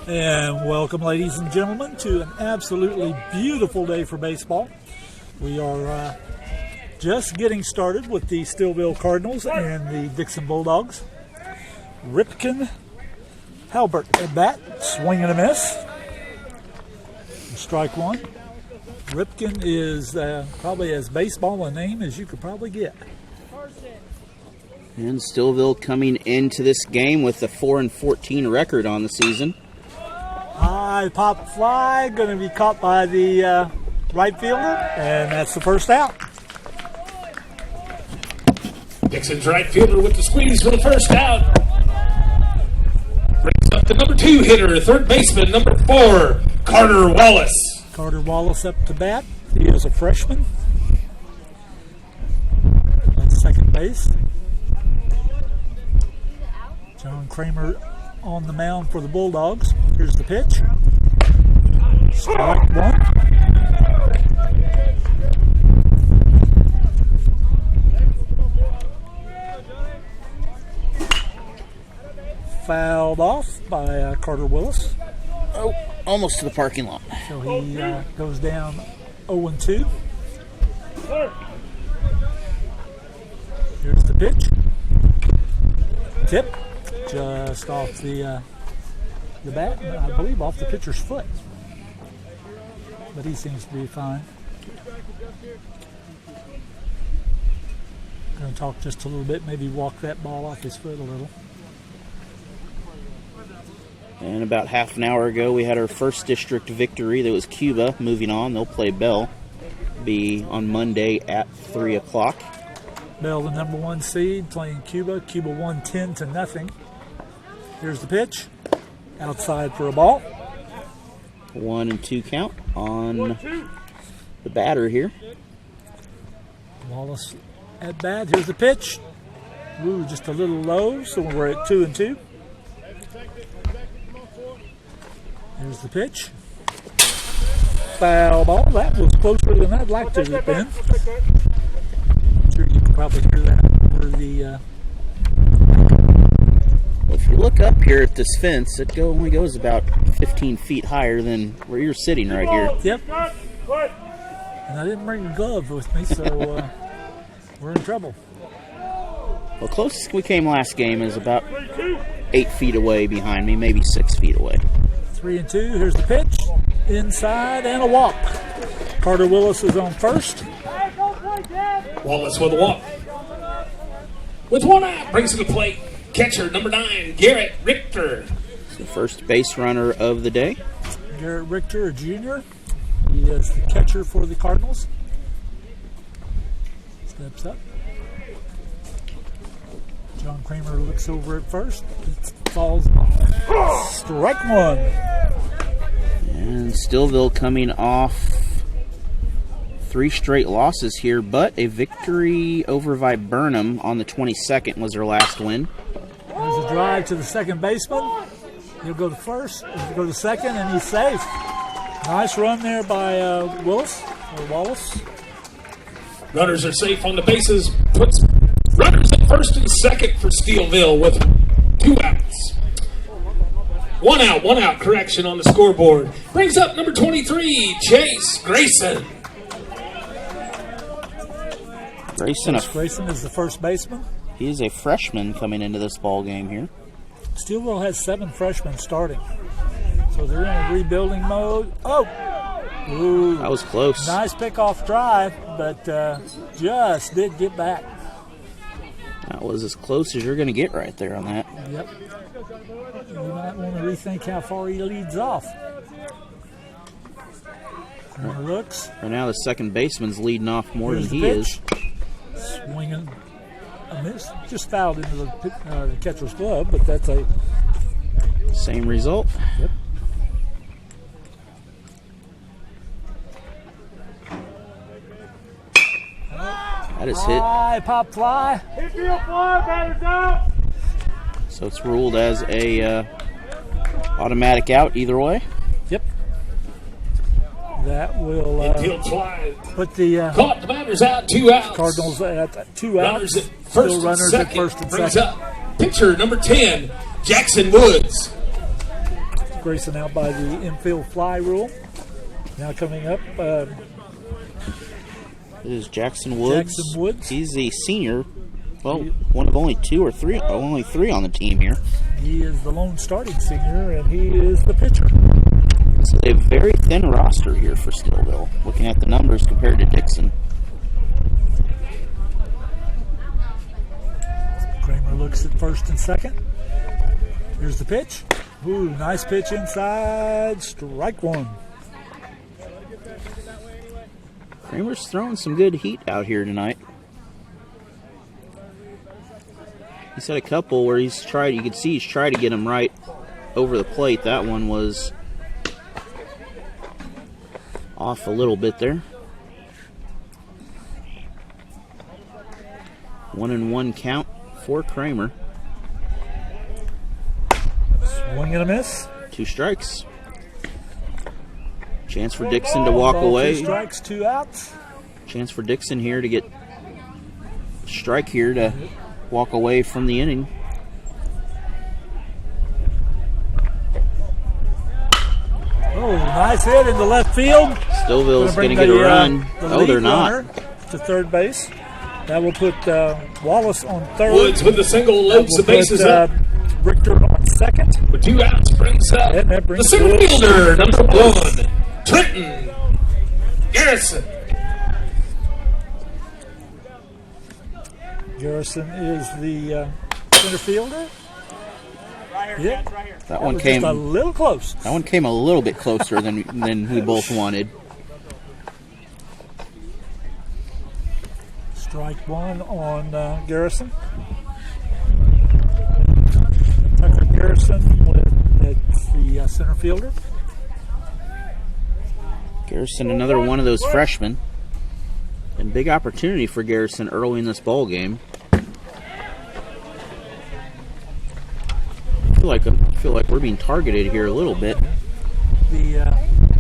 And welcome, ladies and gentlemen, to an absolutely beautiful day for baseball. We are just getting started with the Steelville Cardinals and the Dixon Bulldogs. Ripken Halbert at bat, swing and a miss. Strike one. Ripken is probably as baseball a name as you could probably get. And Steelville coming into this game with a 4-14 record on the season. High pop fly, going to be caught by the right fielder, and that's the first out. Dixon's right fielder with the squeeze for the first out. Brings up the number 2 hitter, third baseman, number 4, Carter Wallace. Carter Wallace up to bat. He is a freshman. On second base. John Kramer on the mound for the Bulldogs. Here's the pitch. Strike one. Fouled off by Carter Wallace. Oh, almost to the parking lot. So he goes down 0-2. Here's the pitch. Tip. Just off the bat, I believe off the pitcher's foot. But he seems to be fine. Going to talk just a little bit, maybe walk that ball off his foot a little. And about half an hour ago, we had our first district victory. That was Cuba. Moving on, they'll play Bell. Be on Monday at 3 o'clock. Bell, the number 1 seed, playing Cuba. Cuba won 10-0. Here's the pitch. Outside for a ball. 1-2 count on the batter here. Wallace at bat. Here's the pitch. Ooh, just a little low, so we're at 2-2. Here's the pitch. Foul ball. That was closer than I'd like to have been. I'm sure you can probably hear that over the... Well, if you look up here at this fence, it only goes about 15 feet higher than where you're sitting right here. Yep. And I didn't bring a glove with me, so we're in trouble. Well, closest we came last game is about 8 feet away behind me, maybe 6 feet away. 3-2. Here's the pitch. Inside and a walk. Carter Willis is on first. Wallace with a walk. With one out, brings to the plate. Catcher, number 9, Garrett Richter. The first base runner of the day. Garrett Richter, a junior. He is the catcher for the Cardinals. Steps up. John Kramer looks over at first. It falls off. Strike one. And Steelville coming off 3 straight losses here, but a victory over Viburnum on the 22nd was their last win. There's a drive to the second baseman. He'll go to first, he'll go to second, and he's safe. Nice run there by Wallace. Runners are safe on the bases. Puts runners at first and second for Steelville with 2 outs. One out, correction on the scoreboard. Brings up number 23, Chase Grayson. Grayson is the first baseman. He is a freshman coming into this ball game here. Steelville has 7 freshmen starting. So they're in a rebuilding mode. Oh! Ooh. That was close. Nice pickoff drive, but just did get back. That was as close as you're going to get right there on that. Yep. You might want to rethink how far he leads off. Looks. Right now the second baseman's leading off more Here's than he is. Swinging a miss. Just fouled into the catcher's glove, but that's a... Same result. Yep. That is hit. High pop fly. Infield fly, batter's out. So it's ruled as a automatic out either way. Yep. That will Infield fly. put the Caught, the batter's out, 2 outs. Cardinals at 2 outs. Runners at first Still and runners second. at first and Brings second. up pitcher number 10, Jackson Woods. Grayson out by the infield fly rule. Now coming up, It is Jackson Woods. Jackson Woods. He's a senior. Well, one of only three on the team here. He is the lone starting senior, and he is the pitcher. So they have a very thin roster here for Steelville, looking at the numbers compared to Dixon. Kramer looks at first and second. Here's the pitch. Ooh, nice pitch inside. Strike one. Kramer's throwing some good heat out here tonight. He's had a couple where you could see he's tried to get him right over the plate. That one was off a little bit there. 1-1 count for Kramer. Swing and a miss. 2 strikes. Chance for Dixon to walk away. 2 strikes, 2 outs. Chance for Dixon here to get a strike here to walk away from the inning. Oh, nice hit into left field. Steelville's going to get a run. Oh, they're not. To third base. That will put Wallace on third. Woods with the single loads the bases up. Richter on second. With 2 outs, brings up And that the brings center Woods. fielder, number 1, Trenton Garrison. Garrison is the center fielder. Yep. That one was came just a little close. That one came a little bit closer than we both wanted. Strike one on Garrison. Tucker Garrison at the center fielder. Garrison, another one of those freshmen. And big opportunity for Garrison early in this ball game. I feel like we're being targeted here a little bit. The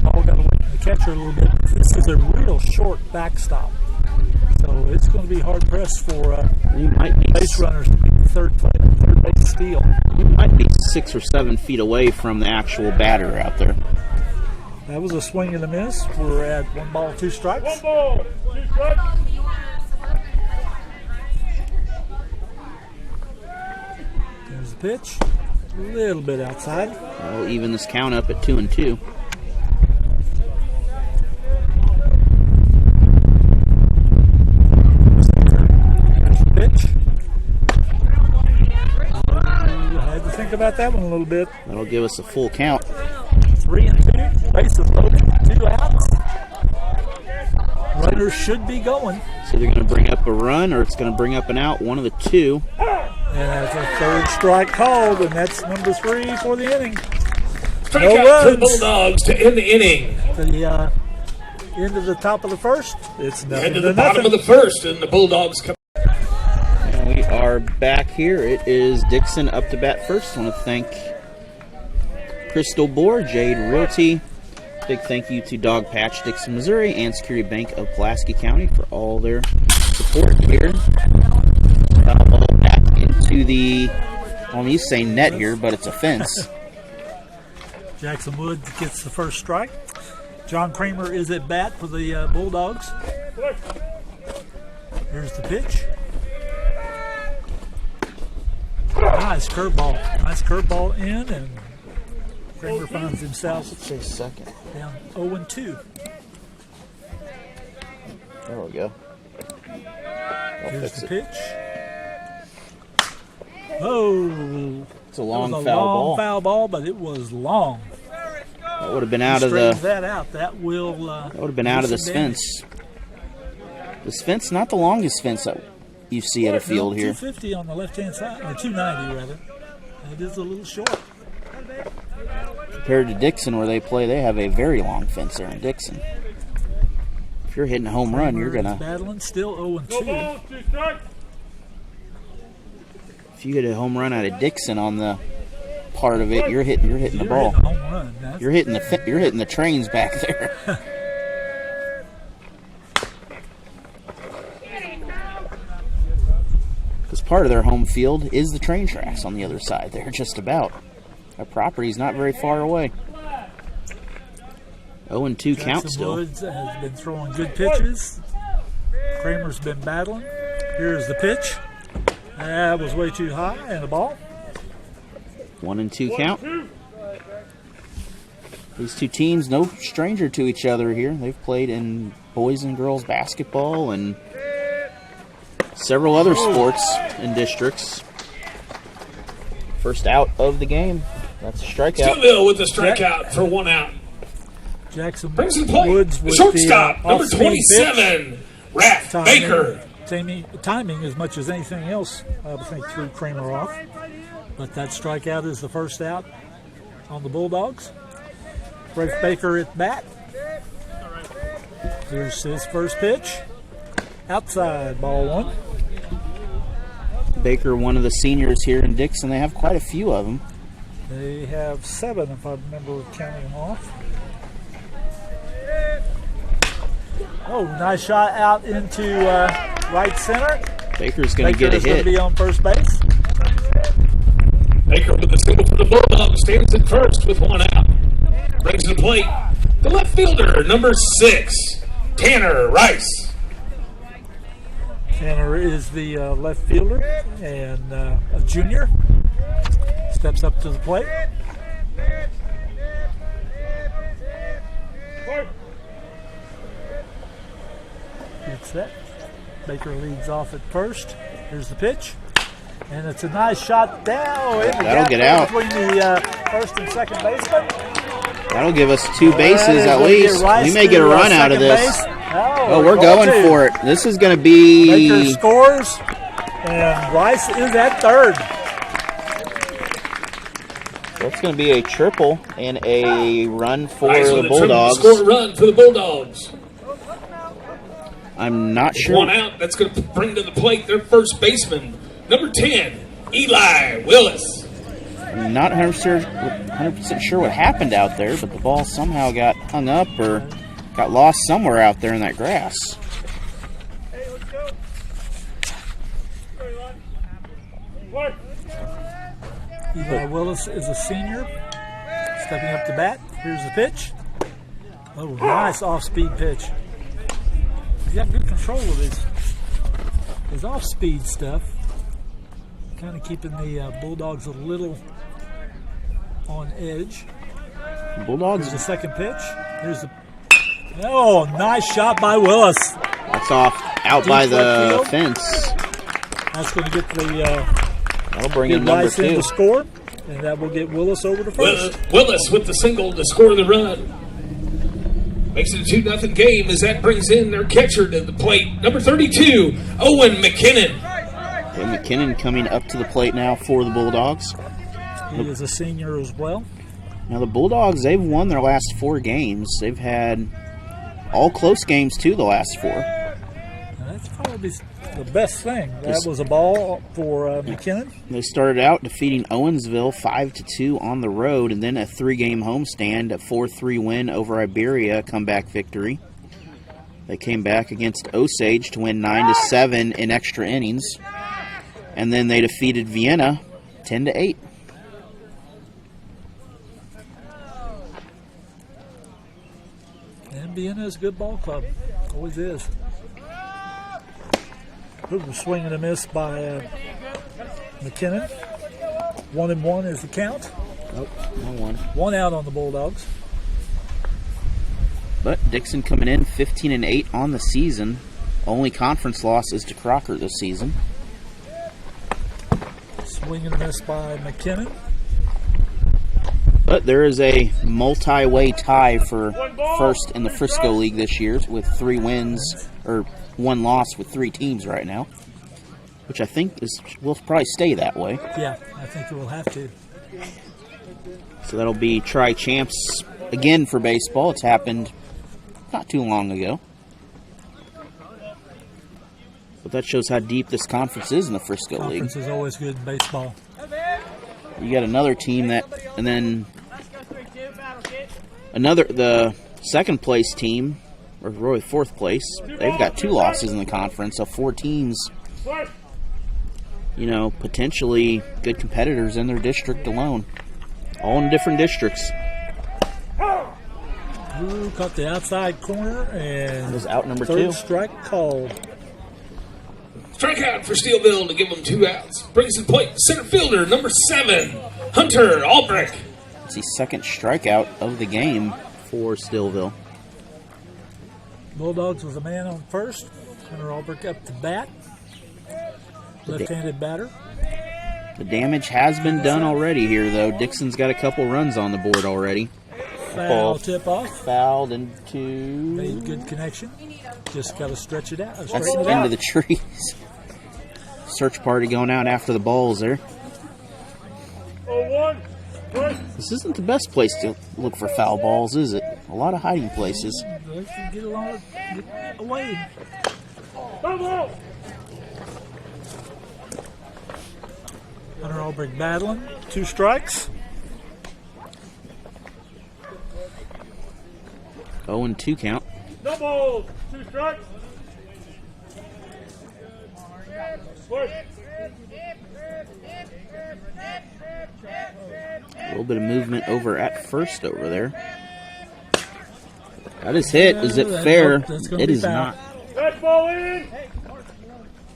ball got away from the catcher a little bit. This is a real short backstop, so it's going to be hard pressed for base runners to make the third base steal. He might be 6 or 7 feet away from the actual batter out there. That was a swing and a miss. We're at 1 ball, 2 strikes. 1 ball, 2 strikes. There's the pitch. A little bit outside. That'll even this count up at 2-2. There's the pitch. I had to think about that one a little bit. That'll give us a full count. 3-2. Bases loaded. 2 outs. Runners should be going. So they're going to bring up a run or it's going to bring up an out, one of the two. And that's a third strike called, and that's number 3 for the inning. Strikeout for the Bulldogs to end the inning. The end of the top of the first, it's nothing End of to the bottom nothing. of the first, and the Bulldogs come. And we are back here. It is Dixon up to bat first. I want to thank Crystal Bohr, Jade Realty. Big thank you to Dog Patch, Dixon, Missouri, and Security Bank of Pulaski County for all their support here. Ball back into the, well, you say net here, but it's a fence. Jackson Woods gets the first strike. John Kramer is at bat for the Bulldogs. Here's the pitch. Nice curveball. Nice curveball in, and Kramer finds himself Say second. down 0-2. There we go. I'll Here's fix the it. pitch. Oh, It's a it long was a foul long ball. foul ball, but it was long. That would have been out of Straightens the. that out. That will. That would have been out of this fence. This fence, not the longest fence that you see at a field here. 250 on the left-hand side, or 290 rather. It is a little short. Compared to Dixon, where they play, they have a very long fence there in Dixon. If you're hitting a home run, you're Kramer is gonna. battling, still 0-2. 1 ball, 2 strikes. If you get a home run out of Dixon on the part of it, you're hitting the You're ball. hitting a home run. That's- You're hitting the trains back there. Because part of their home field is the train tracks on the other side there, just about. That property's not very far away. 0-2 count Jackson still. Woods has been throwing good pitches. Kramer's been battling. Here's the pitch. That was way too high, and the ball. 1-2 count. These two teams, no stranger to each other here. They've played in boys and girls basketball and several other sports and districts. First out of the game. That's a strikeout. Steelville with the strikeout for 1 out. Jackson Brings in play. Woods The with shortstop, the number off-speed 27, Raph pitch. Baker. Timing as much as anything else, I would think, threw Kramer off. But that strikeout is the first out on the Bulldogs. Raph Baker at bat. Here's his first pitch. Outside, ball 1. Baker, one of the seniors here in Dixon. They have quite a few of them. They have 7, if I remember counting them off. Oh, nice shot out into right center. Baker's going to get a Baker is going hit. to be on first base. Baker with the single for the Bulldogs stands in first with 1 out. Brings to the plate the left fielder, number 6, Tanner Rice. Tanner is the left fielder and a junior. Steps up to the plate. Gets that. Baker leads off at first. Here's the pitch. And it's a nice shot down. That'll get out. Between the first and second baseman. That'll give us 2 bases at Gonna least. get Rice We may get a to, run out of second this. base. Oh, we're going for it. This is going to be... Baker scores, and Rice is at third. That's going to be a triple and a run for Rice the with a triple Bulldogs. score run for the Bulldogs. I'm not sure. 1 out. That's going to bring to the plate their first baseman, number 10, Eli Willis. I'm not 100% sure what happened out there, but the ball somehow got hung up or got lost somewhere out there in that grass. Eli Willis is a senior, stepping up to bat. Here's the pitch. Oh, nice off-speed pitch. He's got good control of his off-speed stuff. Kind of keeping the Bulldogs a little on edge. Bulldogs. Here's the second pitch. Here's the... Oh, nice shot by Willis. That's off out by Deep the left field. fence. That's going to get the That'll bring in number Rice in 2. to score, and that will get Willis over to first. Willis with the single to score the run. Makes it a 2-0 game as that brings in their catcher to the plate, number 32, Owen McKinnon. Okay, McKinnon coming up to the plate now for the Bulldogs. He is a senior as well. Now the Bulldogs, they've won their last 4 games. They've had all close games too the last 4. That's probably the best thing. That was a ball for McKinnon. They started out defeating Owensville 5-2 on the road, and then a 3-game homestand, a 4-3 win over Iberia, comeback victory. They came back against Osage to win 9-7 in extra innings, and then they defeated Vienna 10-8. And Vienna is a good ball club. Always is. Ooh, swing and a miss by McKinnon. 1-1 is the count. Nope, no one. 1 out on the Bulldogs. But Dixon coming in 15-8 on the season. Only conference loss is to Crocker this season. Swing and a miss by McKinnon. But there is a multi-way tie for first in the Frisco League this year with 3 wins, or 1 loss with 3 teams right now, which I think will probably stay that way. Yeah, I think it will have to. So that'll be tri-champs again for baseball. It's happened not too long ago. But that shows how deep this conference is in the Frisco League. Conference is always good in baseball. You got another team that, and then the second place team, or really 4th place, they've got 2 losses in the conference, so 4 teams, potentially good competitors in their district alone. All in different districts. Ooh, caught the outside corner and It was out number third 2. strike called. Strikeout for Steelville to give them 2 outs. Brings to the plate center fielder number 7, Hunter Albrecht. It's the second strikeout of the game for Steelville. Bulldogs was a man on first. Hunter Albrecht up to bat. Left-handed batter. The damage has been done already here, though. Dixon's got a couple runs on the board already. Foul tip off. Fouled into... Made good connection. Just got to stretch it out. That's Straighten it into out. the trees. Search party going out after the balls there. 0-1. This isn't the best place to look for foul balls, is it? A lot of hiding places. Let's get along, get away. Double. Hunter Albrecht battling. 2 strikes. 0-2 count. Double. 2 strikes. Push. A little bit of movement over at first over there. That is hit. Is it fair? That's gonna It be is foul. not. That ball in.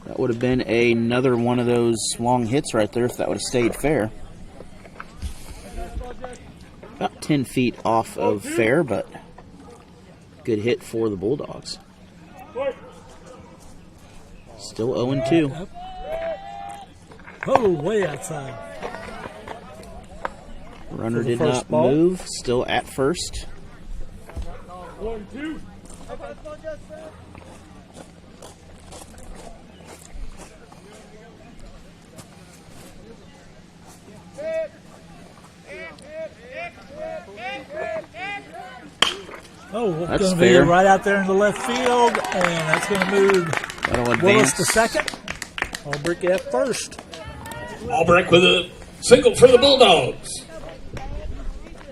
That would have been another one of those long hits right there if that would have stayed fair. About 10 feet off of fair, but good hit for the Bulldogs. Push. Still 0-2. Oh, way outside. Runner For the did first not ball. move. Still at first. 1-2. Oh, That's going to be fair. right out there in the left field, and that's going to move That'll Willis advance. to second. Albrecht at first. Albrecht with a single for the Bulldogs.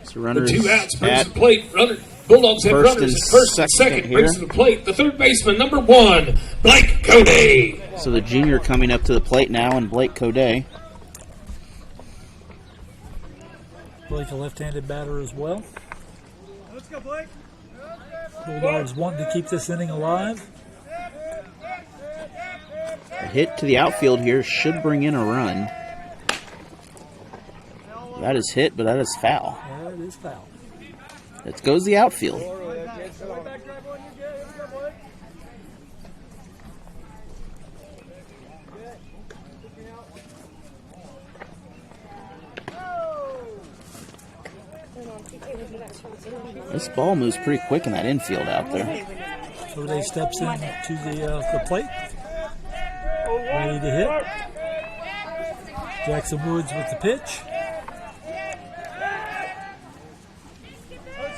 So The runners 2 outs brings at to the plate. Bulldogs have first runners and at first and second second. Brings here. to the plate the third baseman, number 1, Blake Cody. So the junior coming up to the plate now, and Blake Coday. Blake, a left-handed batter as well. Let's go, Blake. Bulldogs wanting to keep this inning alive. A hit to the outfield here should bring in a run. That is hit, but that is foul. That is foul. It goes the outfield. This ball moves pretty quick in that infield out there. Coday steps in to the plate. Ready to hit. Jackson Woods with the pitch.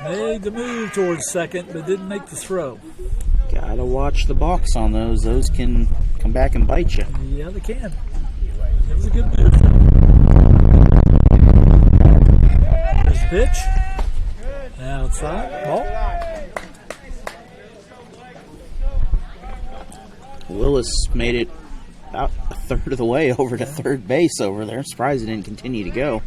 Made the move towards second, but didn't make the throw. Gotta watch the box on those. Those can come back and bite you. Yeah, they can. That was a good move. There's the pitch. Outside. Ball. Willis made it about a third of the way over to third base over there. Surprised it didn't continue to go.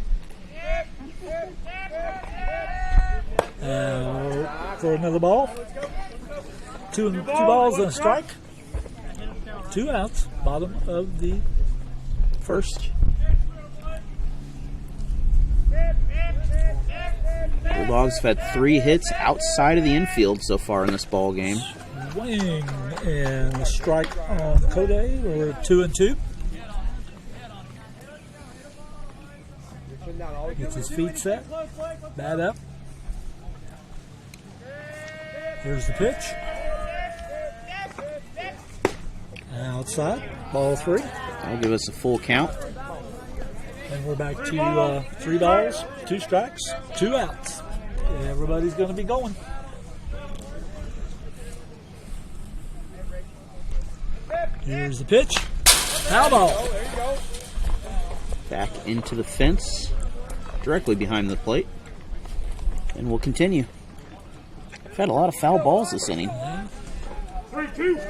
For another ball. Two balls and a strike. 2 outs. Bottom of the First. Bulldogs have had 3 hits outside of the infield so far in this ball game. swing and a strike on Coday. We're 2-2. Gets his feet set. Bat up. Here's the pitch. Outside. Ball 3. That'll give us a full count. And we're back to 3 balls, 2 strikes, 2 outs. Everybody's going to be going. Here's the pitch. Foul ball. Back into the fence, directly behind the plate. And we'll continue. We've had a lot of foul balls this inning. 3-2.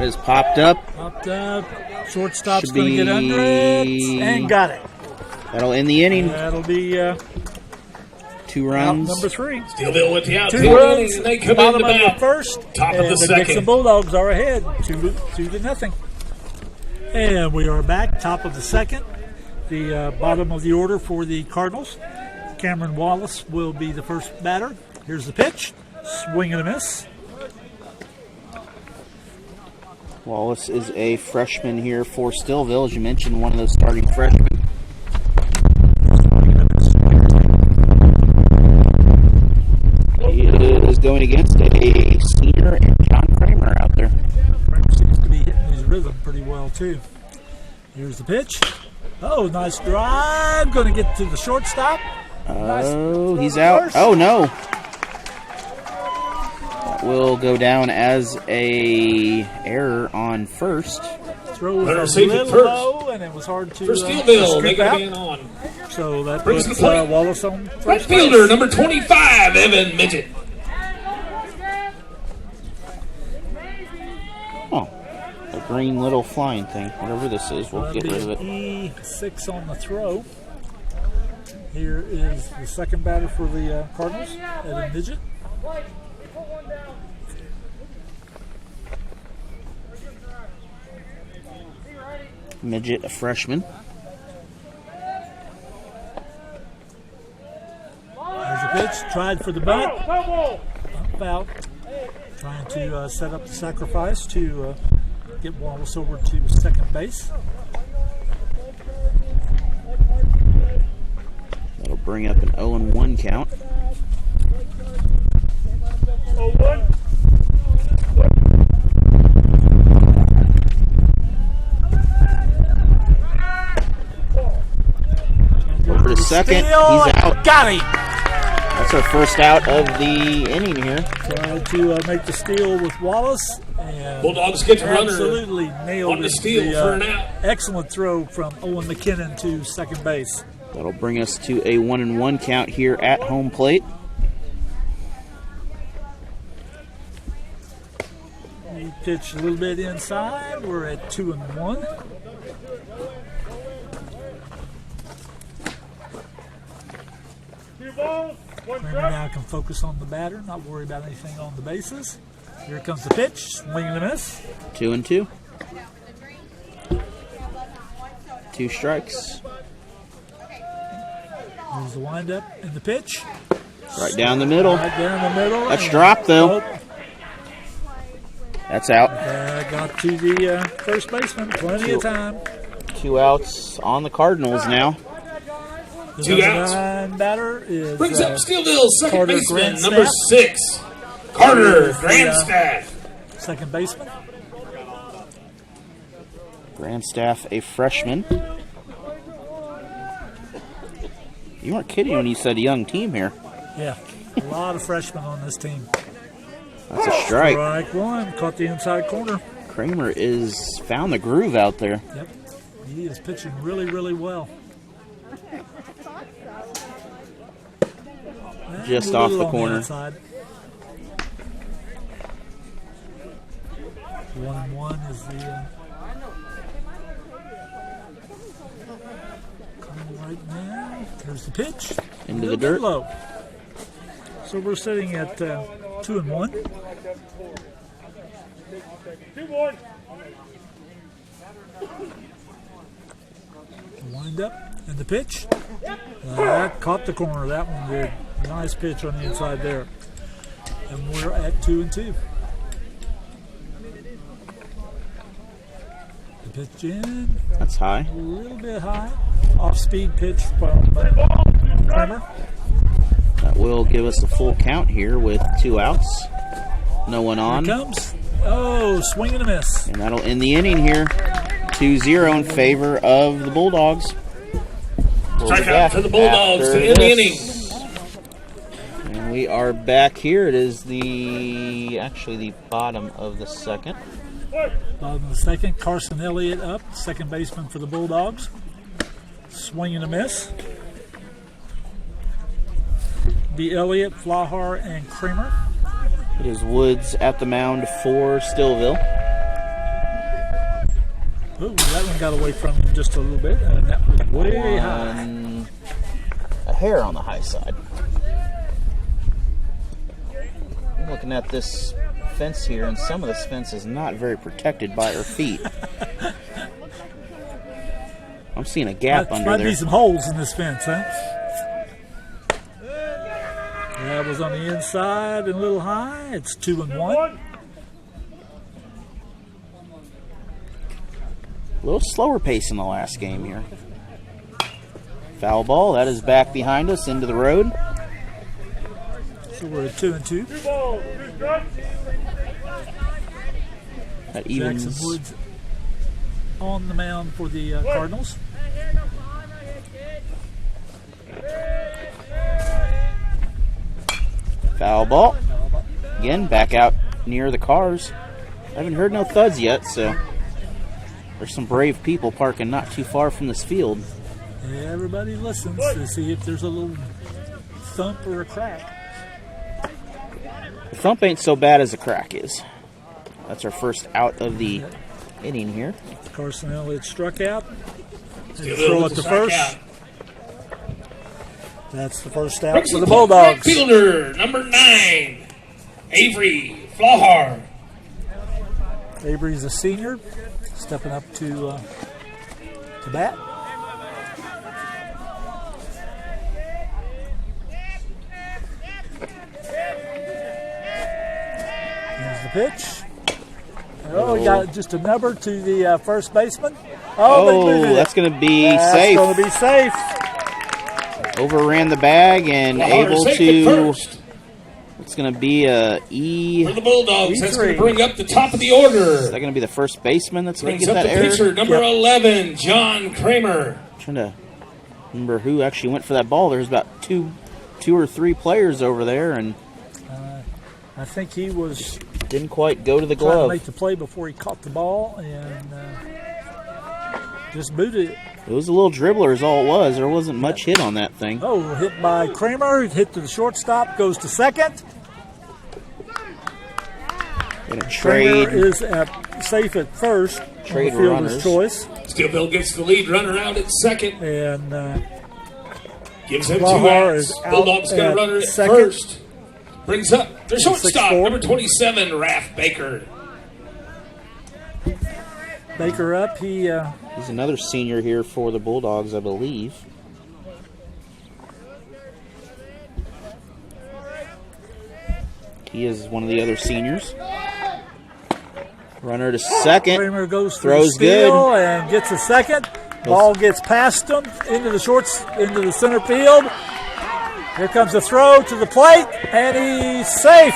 That is popped up. Popped up. Shortstop's Should going to get under it. be- And got it. That'll end the inning. That'll be 2 out runs. number 3. Steelville with the out. 2 2 runs. innings, and they come Bottom in the of the bat. first. Top of and the the second. Dixon Bulldogs are ahead, 2-0. And we are back, top of the second. The bottom of the order for the Cardinals. Cameron Wallace will be the first batter. Here's the pitch. Swing and a miss. Wallace is a freshman here for Steelville, as you mentioned, one of those starting freshmen. He is going against a senior and John Kramer out there. Kramer seems to be hitting his rhythm pretty well, too. Here's the pitch. Oh, nice drive. Going to get to the shortstop. Oh, he's out. Oh, no. That will go down as a error on first. Throw was Better a safe at little first. low, and it was hard to For Steelville, they scoop got out. a man on. So that Brings puts the plate. Wallace on Right first fielder, base. number 25, Evan Midget. Oh, a green little flying thing. Whatever this is, we'll That'd get rid of it. be E6 on the throw. Here is the second batter for the Cardinals, Evan Midget. Midget, a freshman. There's the pitch. Tried for the bunt. Foul. Trying to set up the sacrifice to get Wallace over to second base. That'll bring up an 0-1 count. Over to second. Steal, He's out. Got him. That's our first out of the inning here. Tried to make the steal with Wallace. And Bulldogs get the runner absolutely nailed on the it. steal for an out. Excellent throw from Owen McKinnon to second base. That'll bring us to a 1-1 count here at home plate. He pitched a little bit inside. We're at 2-1. Kramer now can focus on the batter, not worry about anything on the bases. Here comes the pitch, swing and a miss. 2-2. 2 strikes. Here's the windup and the pitch. Right down the middle. Right down the middle. That's and- dropped, though. Oh, That's out. got to the first baseman, plenty of time. 2 outs on the Cardinals now. The 2 outs. number 9 batter is Brings up Steelville's second Carter baseman, Grandstaff. number 6, Carter Grandstaff. second baseman. Grandstaff, a freshman. You weren't kidding when you said a young team here. Yeah, a lot of freshmen on this team. That's a strike. Strike one, caught the inside corner. Kramer is found the groove out there. Yep, he is pitching really, really well. And Just a off little the on corner. outside. 1-1 is the coming right now. Here's the pitch. Into A the little bit dirt. low. So we're sitting at 2-1. 2-1. Wind up and the pitch. That caught the corner. That one did. Nice pitch on the inside there. And we're at 2-2. The pitch in. That's high. A little bit high. Off-speed pitch from Kramer. That will give us a full count here with 2 outs. No one on. Here comes. Oh, swing and a miss. And that'll end the inning here. 2-0 in favor of the Bulldogs. We'll be Strikeout back for the Bulldogs after to end the this. And we are back here. It is actually the bottom of the second. Bottom of the second. Carson Elliott up. Second baseman for the Bulldogs. Swing and a miss. Be Elliott, Flahar, and Kramer. It is Woods at the mound for Steelville. Ooh, that one got away from him just a little bit, and that was way high. A hair on the high side. I'm looking at this fence here, and some of this fence is not very protected by her feet. I'm seeing a gap under Might there. be some holes in this fence, huh? That was on the inside and a little high. It's 2-1. A little slower pace in the last game here. Foul ball. That is back behind us into the road. So we're at 2-2. That evens. Jackson Woods on the mound for the Cardinals. Foul ball. Again, back out near the cars. I haven't heard no thuds yet, so there's some brave people parking not too far from this field. Yeah, everybody listens to see if there's a little thump or a crack. The thump ain't so bad as the crack is. That's our first out of the inning here. Carson Elliott struck out. Steelville Throw it to first. That's the first out Brings for the the Bulldogs. right fielder, number 9, Avery Flahar. Avery's a senior, stepping up to bat. Here's the pitch. Oh, he got just a number to the first baseman. Oh, but he booted it. That's going to be That's safe. going to be safe. Overran the bag and Flahar able safe at to. first. It's going to be a E. For the Bulldogs, that's going to E3. bring up the top of the order. Is that going to be the first baseman that's going to Brings get up that the error? pitcher, number 11, John Kramer. Trying to remember who actually went for that ball. There's about two or three players over there, and I think he was didn't quite go to the trying to glove. make the play before he caught the ball and just booted it. It was a little dribbler is all it was. There wasn't much hit on that thing. Oh, hit by Kramer, hit to the shortstop, goes to second. Gonna Kramer trade. is safe at first. Trade on the fielder's runners. choice. Steelville gets the lead runner out at second. And Gives him 2 Flahar outs. is out Bulldogs got a at runner at second. first. Brings up the shortstop, 6'4". number 27, Raph Baker. Baker up. He He's another senior here for the Bulldogs, I believe. He is one of the other seniors. Runner to second. Kramer goes for Throws the steal good. and gets a second. Ball gets past him into the center field. Here comes the throw to the plate, and he's safe.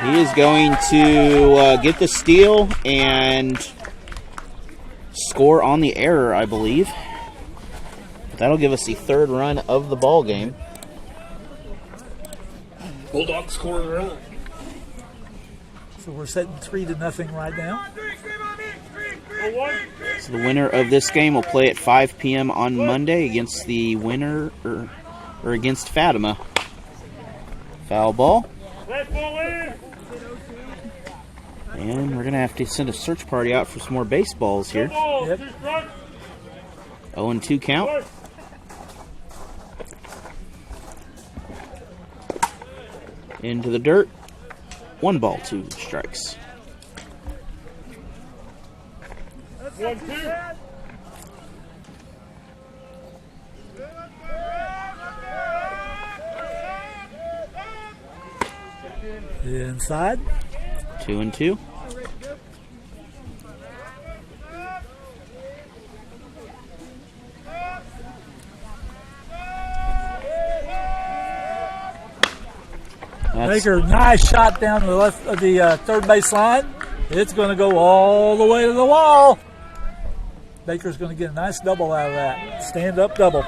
He is going to get the steal and score on the error, I believe. That'll give us the third run of the ball game. Bulldogs score a run. So we're setting 3-0 right now. So the winner of this game will play at 5 p.m. on Monday against the winner or against Fatima. Foul ball. And we're going to have to send a search party out for some more baseballs here. Yep. 0-2 count. Into the dirt. 1 ball, 2 strikes. 1-2. Inside. 2-2. Baker, nice shot down the left of the third base line. It's going to go all the way to the wall. Baker's going to get a nice double out of that. Stand-up double.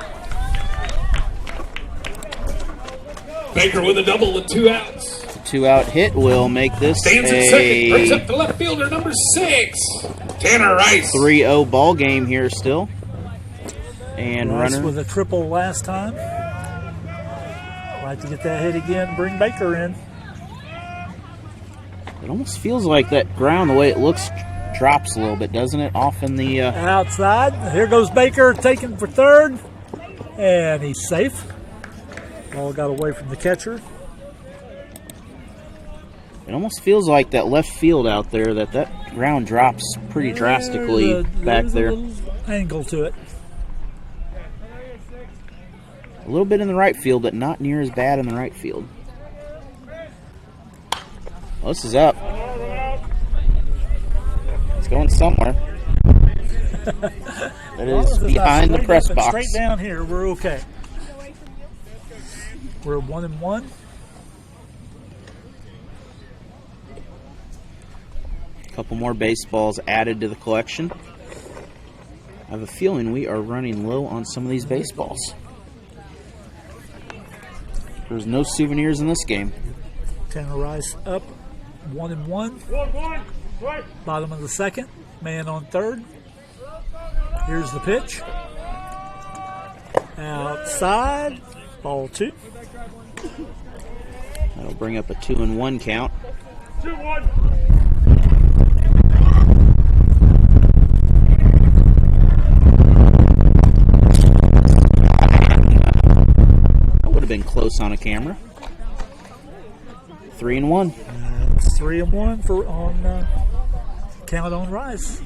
Baker with a double with 2 outs. The 2-out hit will make this Stands at second. Brings a up the left fielder, number 6, Tanner Rice. 3-0 ball game here still. And Rice runner. with a triple last time. Like to get that hit again, bring Baker in. It almost feels like that ground, the way it looks drops a little bit, doesn't it? Off in the Outside. Here goes Baker taking for third. And he's safe. Ball got away from the catcher. It almost feels like that left field out there, that ground drops pretty drastically back there. A little angle to it. A little bit in the right field, but not near as bad in the right field. Well, this is up. It's going somewhere. It is behind the press box. Straight down here, we're okay. We're 1-1. Couple more baseballs added to the collection. I have a feeling we are running low on some of these baseballs. There's no souvenirs in this game. Tanner Rice up 1-1. 1-1. Right. Bottom of the second. Man on third. Here's the pitch. Outside. Ball 2. That'll bring up a 2-1 count. 2-1. Been close on a camera. 3-1. It's 3-1 for on count on Rice.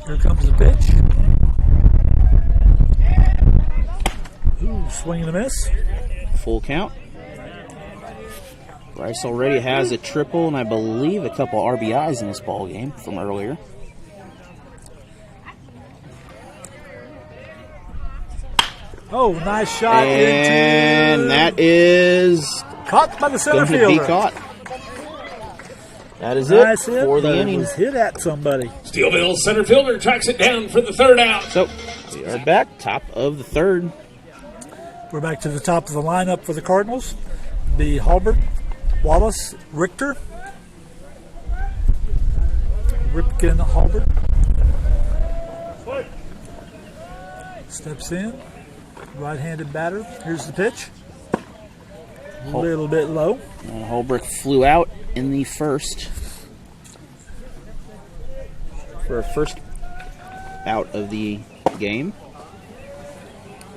Here comes the pitch. Ooh, swing and a miss. Full count. Rice already has a triple and I believe a couple RBIs in this ball game from earlier. Oh, nice shot. And that is caught by the center going to fielder. be caught. That is Nice it hit, for the but it inning. was hit at somebody. Steelville center fielder tracks it down for the third out. So we are back, top of the third. We're back to the top of the lineup for the Cardinals. The Halbert, Wallace, Richter, Ripken, Halbert. Steps in. Right-handed batter. Here's the pitch. A little bit low. And Holbrook flew out in the first for a first out of the game.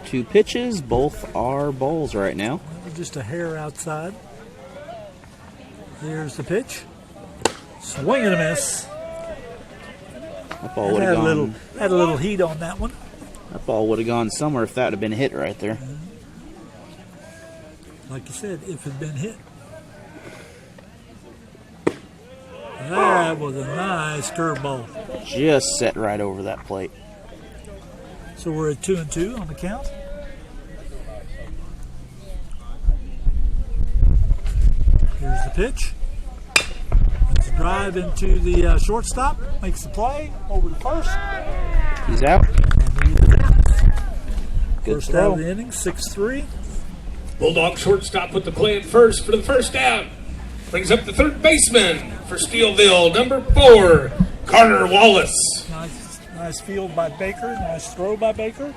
2 pitches, both are balls right now. Just a hair outside. Here's the pitch. Swing and a miss. That ball would have gone. Had a little heat on that one. That ball would have gone somewhere if that had been hit right there. Like you said, if it had been hit. That was a nice curveball. Just set right over that plate. So we're at 2-2 on the count. Here's the pitch. It's a drive into the shortstop. Makes the play over to first. He's out. Good First throw. out of the inning, 6-3. Bulldog shortstop with the play at first for the first out. Brings up the third baseman for Steelville, number 4, Carter Wallace. Nice field by Baker. Nice throw by Baker.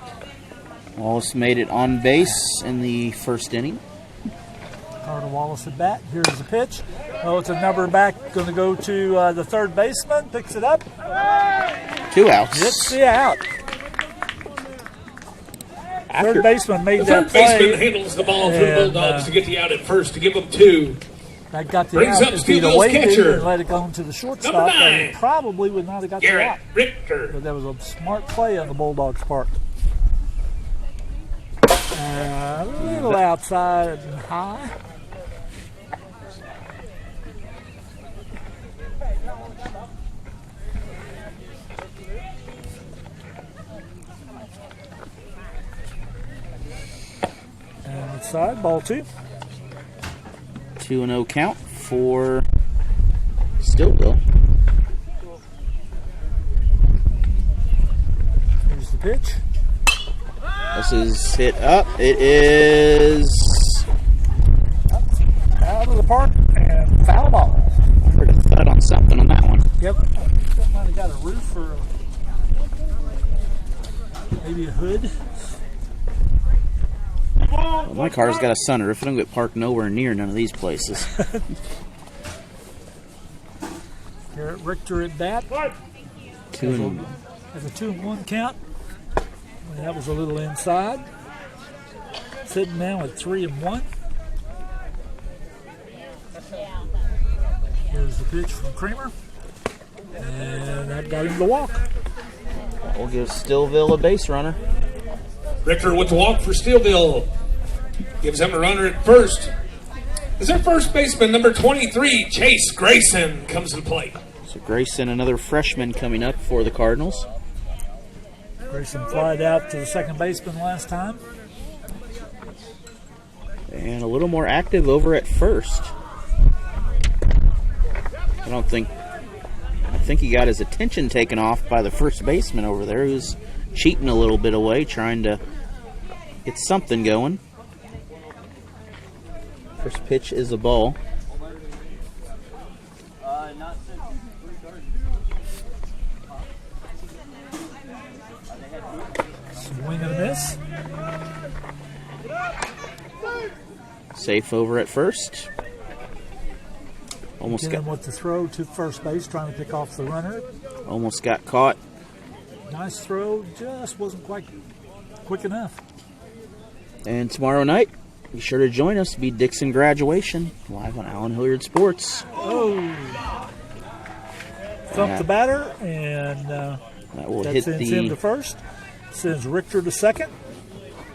Wallace made it on base in the first inning. Carter Wallace at bat. Here's the pitch. Oh, it's a number back. Going to go to the third baseman. Picks it up. 2 outs. Gets the out. Third baseman made The that third play. baseman handles the ball for the Bulldogs to get the out at first to give them 2. That got the Brings out. up If he'd Steelville's waited catcher. and let it go into the shortstop, Number then 9. he probably would not have got the Garrett out. Richter. But that was a smart play on the Bulldogs' part. A little outside and high. And outside, ball 2. 2-0 count for Steelville. Here's the pitch. This is hit up. It is Out of the park and foul ball. heard a thud on something on that one. Yep. That might have got a roof or maybe a hood. Well, my car's got a sunroof. It don't get parked nowhere near none of these places. Garrett Richter at bat. 2-1. Has a 2-1 count. And that was a little inside. Sitting now at 3-1. Here's the pitch from Kramer. And that got him to walk. That will give Steelville a base runner. Richter with the walk for Steelville. Gives him a runner at first. Is their first baseman, number 23, Chase Grayson, comes to the plate. So Grayson, another freshman coming up for the Cardinals. Grayson flied out to the second baseman last time. And a little more active over at first. I think he got his attention taken off by the first baseman over there, who's cheating a little bit away, trying to get something going. First pitch is a ball. Swing and a miss. Safe over at first. Almost Again got with the throw to first base, trying to pick off the runner. almost got caught. Nice throw, just wasn't quite quick enough. And tomorrow night, be sure to join us. Be Dixon graduation live on Allen Hilliard Sports. Oh! Thumped the batter, and That will that hit sends him to the first. Sends Richter to second.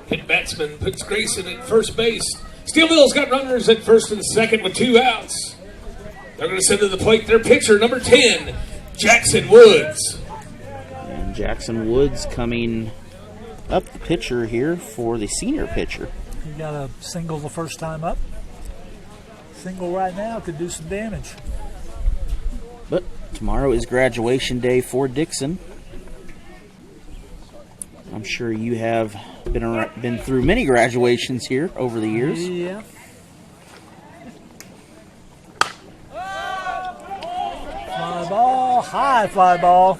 Hit batsman puts Grayson at first base. Steelville's got runners at first and second with 2 outs. They're going to send to the plate their pitcher, number 10, Jackson Woods. and Jackson Woods coming up the pitcher here for the senior pitcher. He got a single the first time up. Single right now could do some damage. But tomorrow is graduation day for Dixon. I'm sure you have been through many graduations here over the years. Yeah. Fly ball, high fly ball.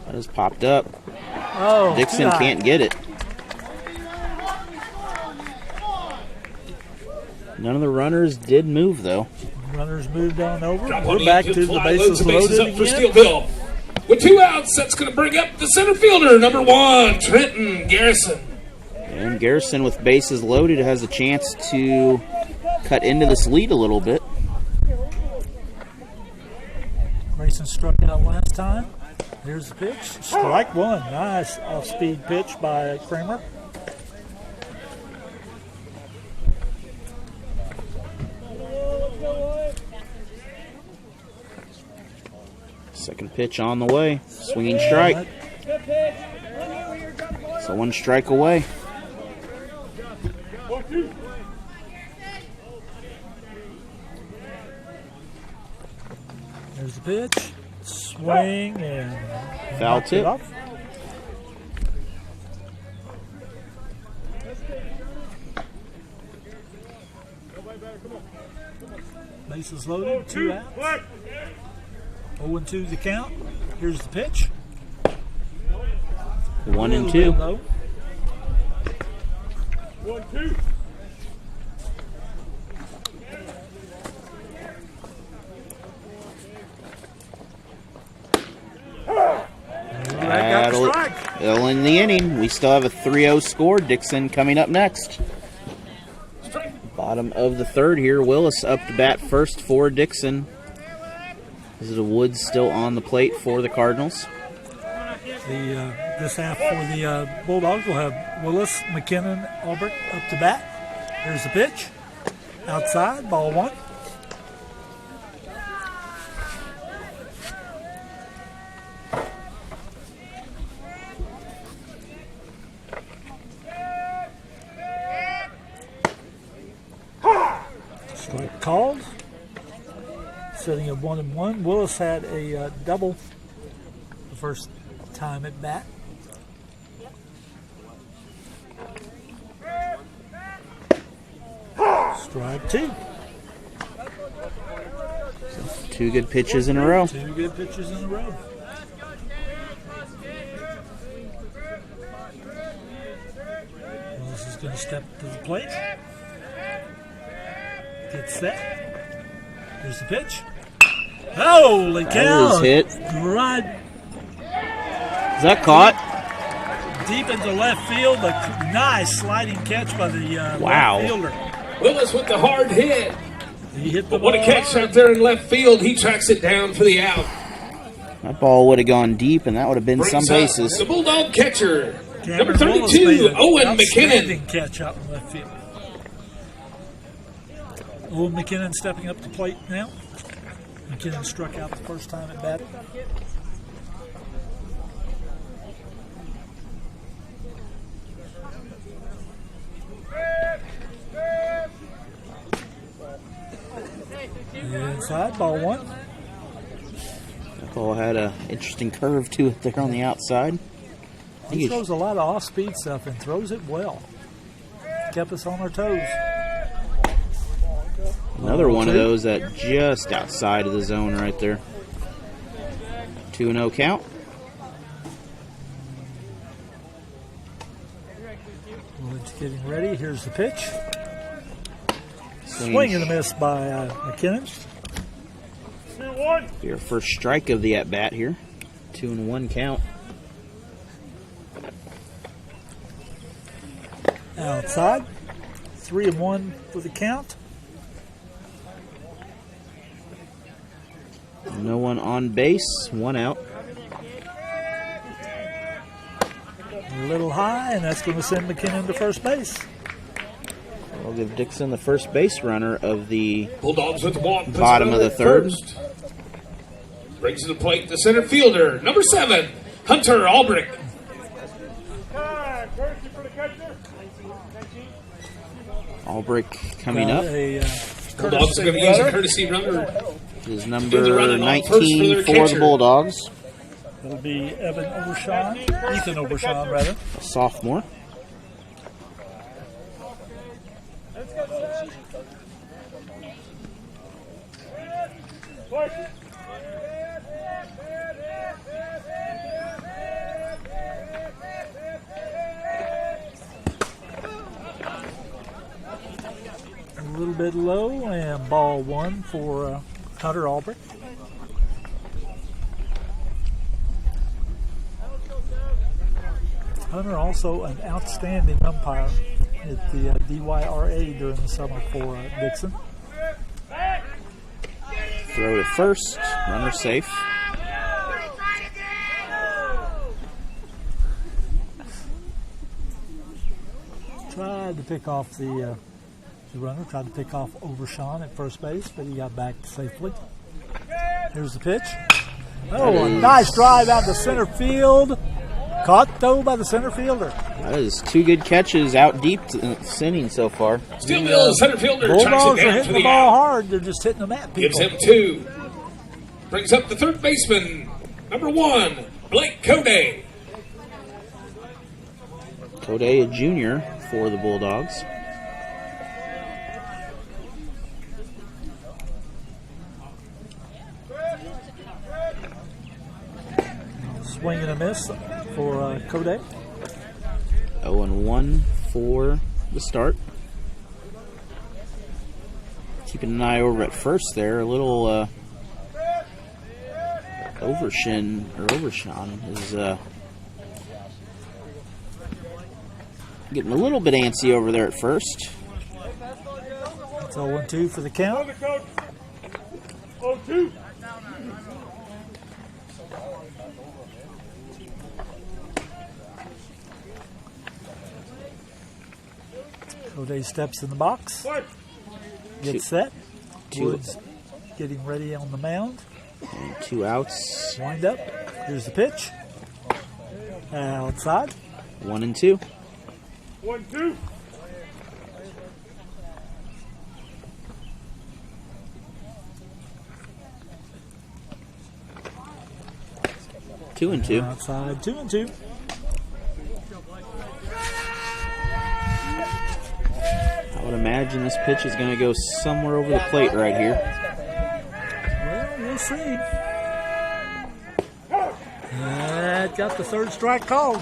That has popped up. Oh, Dixon can't get it. None of the runners did move, though. Runners moved on over. Drop We're on back the to the fly, bases loads the loaded up for again. Steelville. With 2 outs, that's going to bring up the center fielder, number 1, Trenton Garrison. And Garrison, with bases loaded, has a chance to cut into this lead a little bit. Grayson struck out last time. Here's the pitch. Strike one. Nice off-speed pitch by Kramer. Second pitch on the way. Swinging strike. So 1 strike away. There's the pitch. Swing and Foul knocked it tip. off. Bases loaded. 2 outs. 0-2 the count. Here's the pitch. 1 and A 2. little bit low. 1-2. That got the strike. That'll end the inning. We still have a 3-0 score. Dixon coming up next. Bottom of the third here. Willis up to bat first for Dixon. This is Woods still on the plate for the Cardinals. This half for the Bulldogs will have Willis, McKinnon, Albert up to bat. Here's the pitch. Outside, ball 1. Strike called. Setting of 1-1. Willis had a double the first time at bat. Strike 2. 2 good pitches in a row. 2 good pitches in a row. Willis is going to step to the plate. Get set. Here's the pitch. Holy That cow! is hit. Right Is that caught? deep into left field. A nice sliding catch by the Wow. left fielder. Willis with the hard hit. He hit the But what a ball catch hard. out there in left field. He tracks it down for the out. That ball would have gone deep, and that would have been some Brings up bases. the Bulldog catcher, number Cameron Wallace 32, made an Owen McKinnon. outstanding catch out in left field. Owen McKinnon stepping up to plate now. McKinnon struck out the first time at bat. Inside, ball one. That ball had an interesting curve to it there on the outside. He throws a lot of off-speed stuff and throws it well. Kept us on our toes. Another one of those that just outside of the zone right there. 2-0 count. Wood's getting ready. Here's the pitch. Swing. Swing and a miss by McKinnon. 2-1. Your first strike of the at-bat here. 2-1 count. Outside. 3-1 for the count. No one on base. One out. A little high, and that's going to send McKinnon to first base. We'll give Dixon the first base runner of the Bulldogs with the walk. puts Bottom it of on the at third. first. Brings to the plate the center fielder, number 7, Hunter Albrecht. Courtesy for the catcher. Albrecht coming up. Bulldogs are going to use a courtesy runner. Is Do the number running on first for 19 their for catcher. the Bulldogs. It'll be Ethan Obershawn, rather. A sophomore. A little bit low, and ball one for Hunter Albrecht. Hunter also an outstanding umpire at the DYRA during the summer for Dixon. Throw to first. Runner safe. Tried to pick off the runner, tried to pick off Obershawn at first base, but he got back safely. Here's the pitch. Oh, a nice drive out to center field. Caught, though, by the center fielder. That is two good catches out deep this inning so far. Steelville, center fielder, tracks Bulldogs it are down hitting for the the ball out. hard. They're just hitting them at Gives people. him 2. Brings up the third baseman, number 1, Blake Code. Code a junior for the Bulldogs. Swing and a miss for Kodak. 0-1 for the start. Keeping an eye over at first there. A little Overshawn is getting a little bit antsy over there at first. It's 0-2 for the count. Coach. 0-2. Kodak steps in the box. Fight. Gets set. Two. Woods getting ready on the mound. And 2 outs. Wind up. Here's the pitch. Outside. 1-2. 1-2. Two and two. Outside. 2-2. I would imagine this pitch is going to go somewhere over the plate right here. Well, we'll see. That got the third strike called.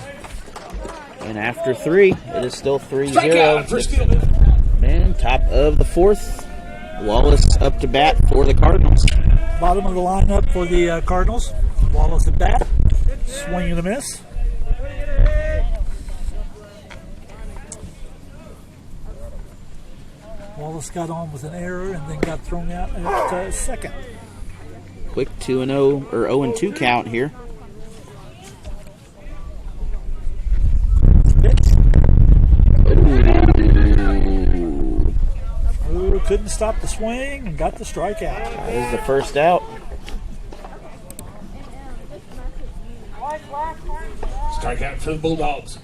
And after 3, it is still Strikeout for 3-0. Steelville. And top of the 4th, Wallace up to bat for the Cardinals. Bottom of the lineup for the Cardinals. Wallace at bat. Swing and a miss. Wallace got on with an error and then got thrown out at second. Quick 2-0 or 0-2 count here. Pitch. Ooh, couldn't stop the swing and got the strikeout. That is the first out. Strikeout for the Bulldogs.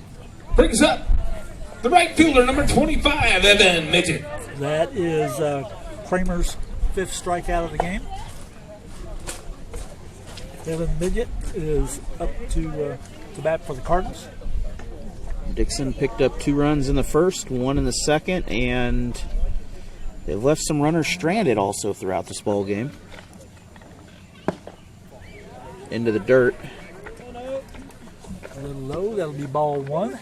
Brings up the right fielder, number 25, Evan Midget. That is Kramer's 5th strikeout of the game. Evan Midget is up to bat for the Cardinals. Dixon picked up 2 runs in the first, 1 in the second, and they've left some runners stranded also throughout this ball game. Into the dirt. A little low, that'll be ball 1.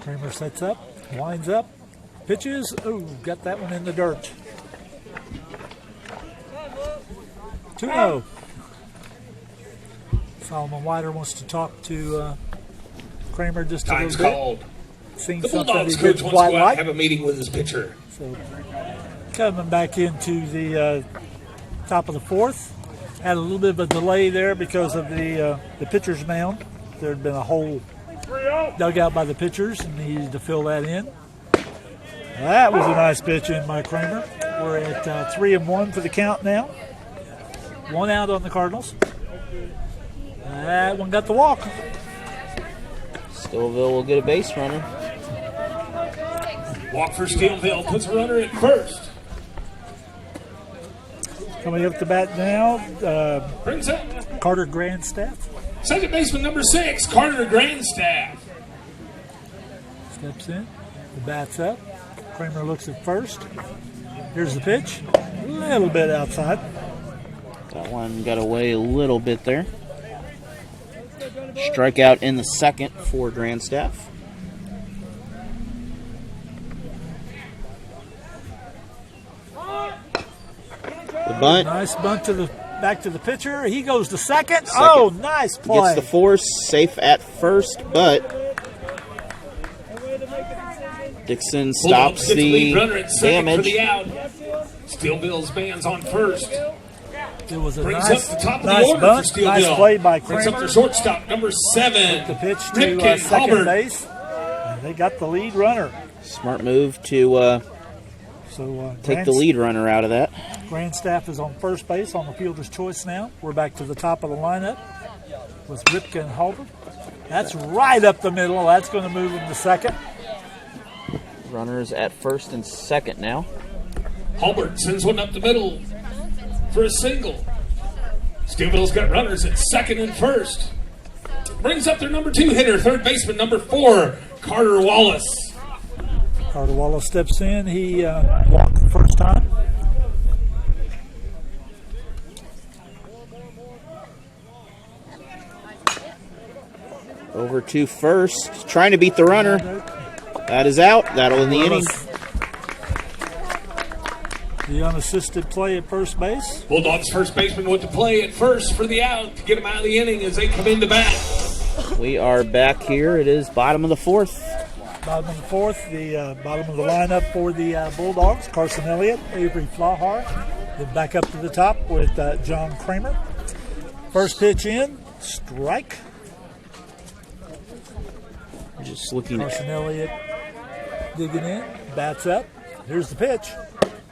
Kramer sets up, winds up, pitches. Oh, got that one in the dirt. 2-0. Solomon Wider wants to talk to Kramer just a Time's little bit. called. Seen The something Bulldogs he coach didn't wants to quite go out and like. have a meeting with his pitcher. So coming back into the top of the 4th. Had a little bit of a delay there because of the pitcher's mound. There had been a hole dug out by the pitchers and needed to fill that in. That was a nice pitch in by Kramer. We're at 3-1 for the count now. 1 out on the Cardinals. That one got the walk. Steelville will get a base runner. Walk for Steelville, puts a runner at first. Coming up to bat now, Brings up Carter Grandstaff. second baseman, number 6, Carter Grandstaff. Steps in, the bat's up. Kramer looks at first. Here's the pitch. A little bit outside. That one got away a little bit there. Strikeout in the second for Grandstaff. The bunt. Nice bunt to the back to the pitcher. He goes to second. Oh, nice play. Gets the force, safe at first, but Dixon Bulldogs stops gets the lead the runner at second for damage. the out. Steelville's man's on first. It was a Brings nice, up the top of nice the order bunt. for Steelville. Nice play by Brings up Kramer. the shortstop, number 7. The pitch to Ripken second Hubbard. base. And they got the lead runner. Smart move to So take the lead runner out of that. Grandstaff is on first base on the fielder's choice now. We're back to the top of the lineup with Ripken and Hubbard. That's right up the middle. That's going to move him to second. Runners at first and second now. Hubbard sends one up the middle for a single. Steelville's got runners at second and first. Brings up their number 2 hitter, third baseman, number 4, Carter Wallace. Carter Wallace steps in. He walked the first time. Over to first, trying to beat the runner. That is out. That'll end the inning. The unassisted play at first base. Bulldogs first baseman went to play at first for the out to get him out of the inning as they come into bat. We are back here. It is bottom of the 4th. Bottom of the 4th, the bottom of the lineup for the Bulldogs. Carson Elliott, Avery Flahar. Then back up to the top with John Kramer. First pitch in, strike. Just looking at Carson Elliott digging in, bats up. Here's the pitch.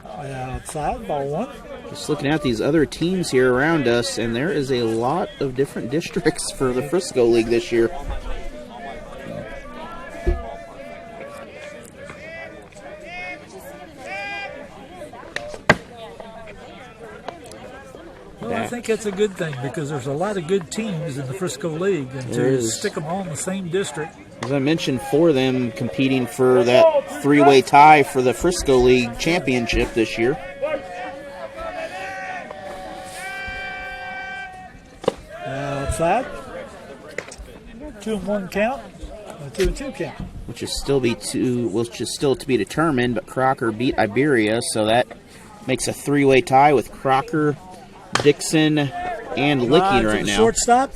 Outside, ball 1. Just looking at these other teams here around us, and there is a lot of different districts for the Frisco League this year. Well, I think that's a good thing because there's a lot of good teams in the Frisco League, and There to is. stick them all in the same district. As I mentioned, 4 of them competing for that 3-way tie for the Frisco League championship this year. Outside. 2-1 count. A 2-2 count. which is still to be determined. But Crocker beat Iberia, so that makes a three-way tie with Crocker, Dixon, and Licking right now. Shortstop,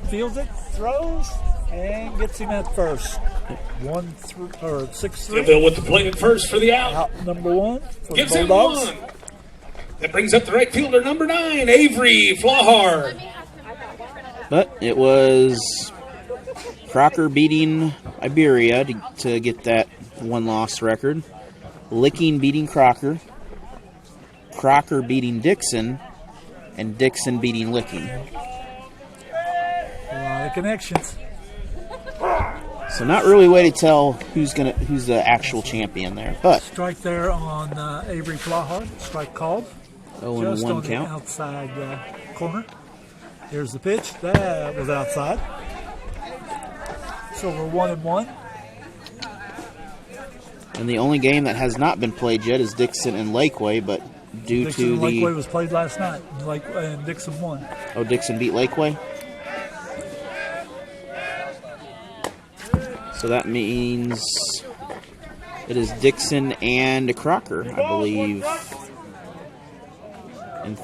fields it, throws, and gets him at first. 6-3. Steelville with the play at first for the out. Out number 1 for Gives the him Bulldogs. 1. That brings up the right fielder, number 9, Avery Flahar. But it was Crocker beating Iberia to get that one-loss record. Licking beating Crocker. Crocker beating Dixon. And Dixon beating Licking. A lot of connections. So not really a way to tell who's the actual champion there. But Strike there on Avery Flahar. Strike called. 0-1 Just on count. the outside corner. Here's the pitch. That was outside. So we're 1-1. And the only game that has not been played yet is Dixon and Lakeway, but due Dixon to and the... Lakeway was played last night. And Dixon won. Oh, Dixon beat Lakeway? So that means it is Dixon and Crocker, I believe. And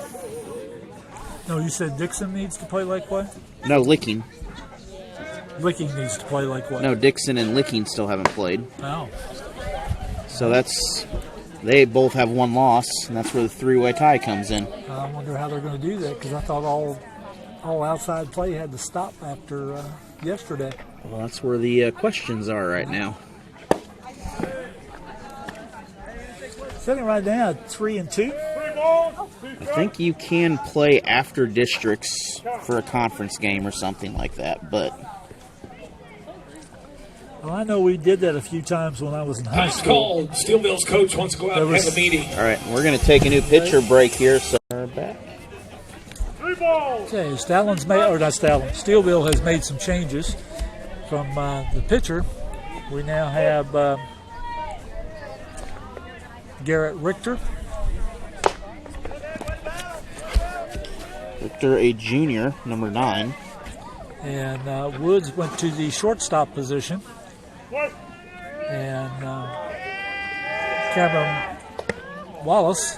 No, you said Dixon needs to play Lakeway? no, Licking. Licking needs to play Lakeway. No, Dixon and Licking still haven't played. Oh. So they both have one loss, and that's where the three-way tie comes in. I wonder how they're going to do that, because I thought all outside play had to stop after yesterday. Well, that's where the questions are right now. Sitting right now at 3-2. 3 balls, 2 I strikes. think you can play after districts for a conference game or something like that, but Well, I know we did that a few times when I was in high Last school. call. Steelville's coach wants to go out and have a meeting. all right, we're going to take a new pitcher break here, so we're back. 3 balls. Okay, Steelville has made some changes from the pitcher. We now have Garrett Richter. Victor, a junior, number 9. And Woods went to the shortstop position. What? And Cameron Wallace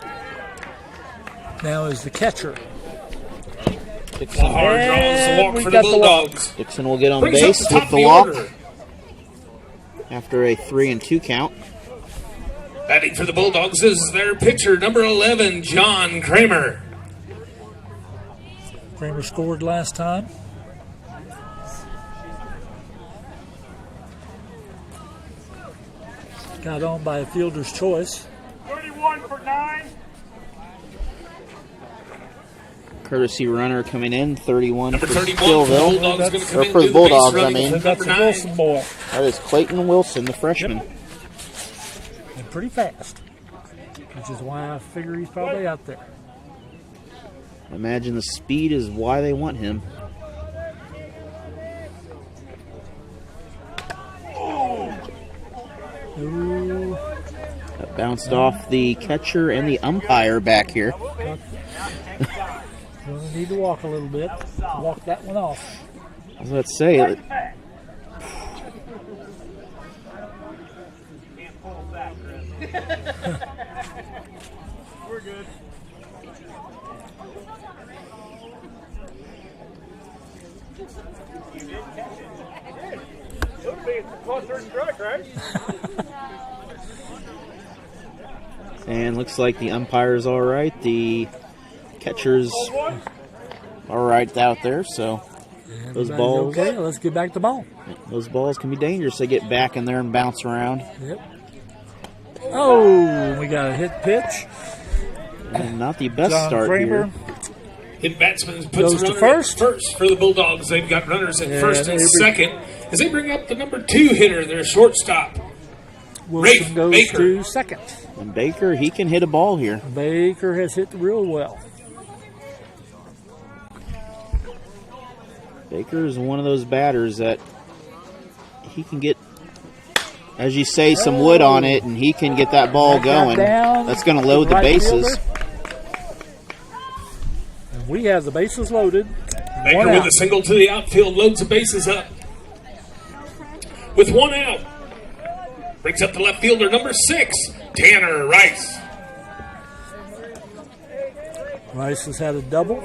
now is the catcher. Dixon, Flahar draws the walk we for the got the walk. Bulldogs. Dixon will get on Brings up base the top with of the the walk order. after a 3-2 count. Batting for the Bulldogs is their pitcher, number 11, John Kramer. Kramer scored last time. Got on by a fielder's choice. 31 for 9. Courtesy runner coming in, 31 Number for 31 for the Stillville. Bulldogs going to come Or in for and the do the base Bulldogs, I running mean. with That's number a 9. Wilson boy. That is Clayton Wilson, the freshman. And pretty fast, which is why I figure he's probably out there. Imagine the speed is why they want him. Ooh, That bounced off the catcher and the umpire back here. gonna need to walk a little bit. Walk that one off. I was about to say, We're good. That would be a plus 3rd strike, right? and looks like the umpire's all right. The catcher's all right out there, so those Everybody's balls, Okay, let's get back to ball. those balls can be dangerous. They get back in there and bounce around. Yep. Oh, we got a hit pitch. And not the best John start Kramer. here. Hit batsman puts Goes a to runner first. at first for the Bulldogs. They've got runners at And first and Avery- second as they bring up the number 2 hitter, their shortstop. Wilson Rafe goes Baker. to second. And Baker, he can hit a ball here. Baker has hit real well. Baker is one of those batters that he can get, as you say, some wood on it, and he can get that ball Back that going. down That's going to to load the right bases. fielder. And we have the bases loaded. Baker One with out. a single to the outfield loads the bases up. with 1 out. Brings up the left fielder, number 6, Tanner Rice. Rice has had a double.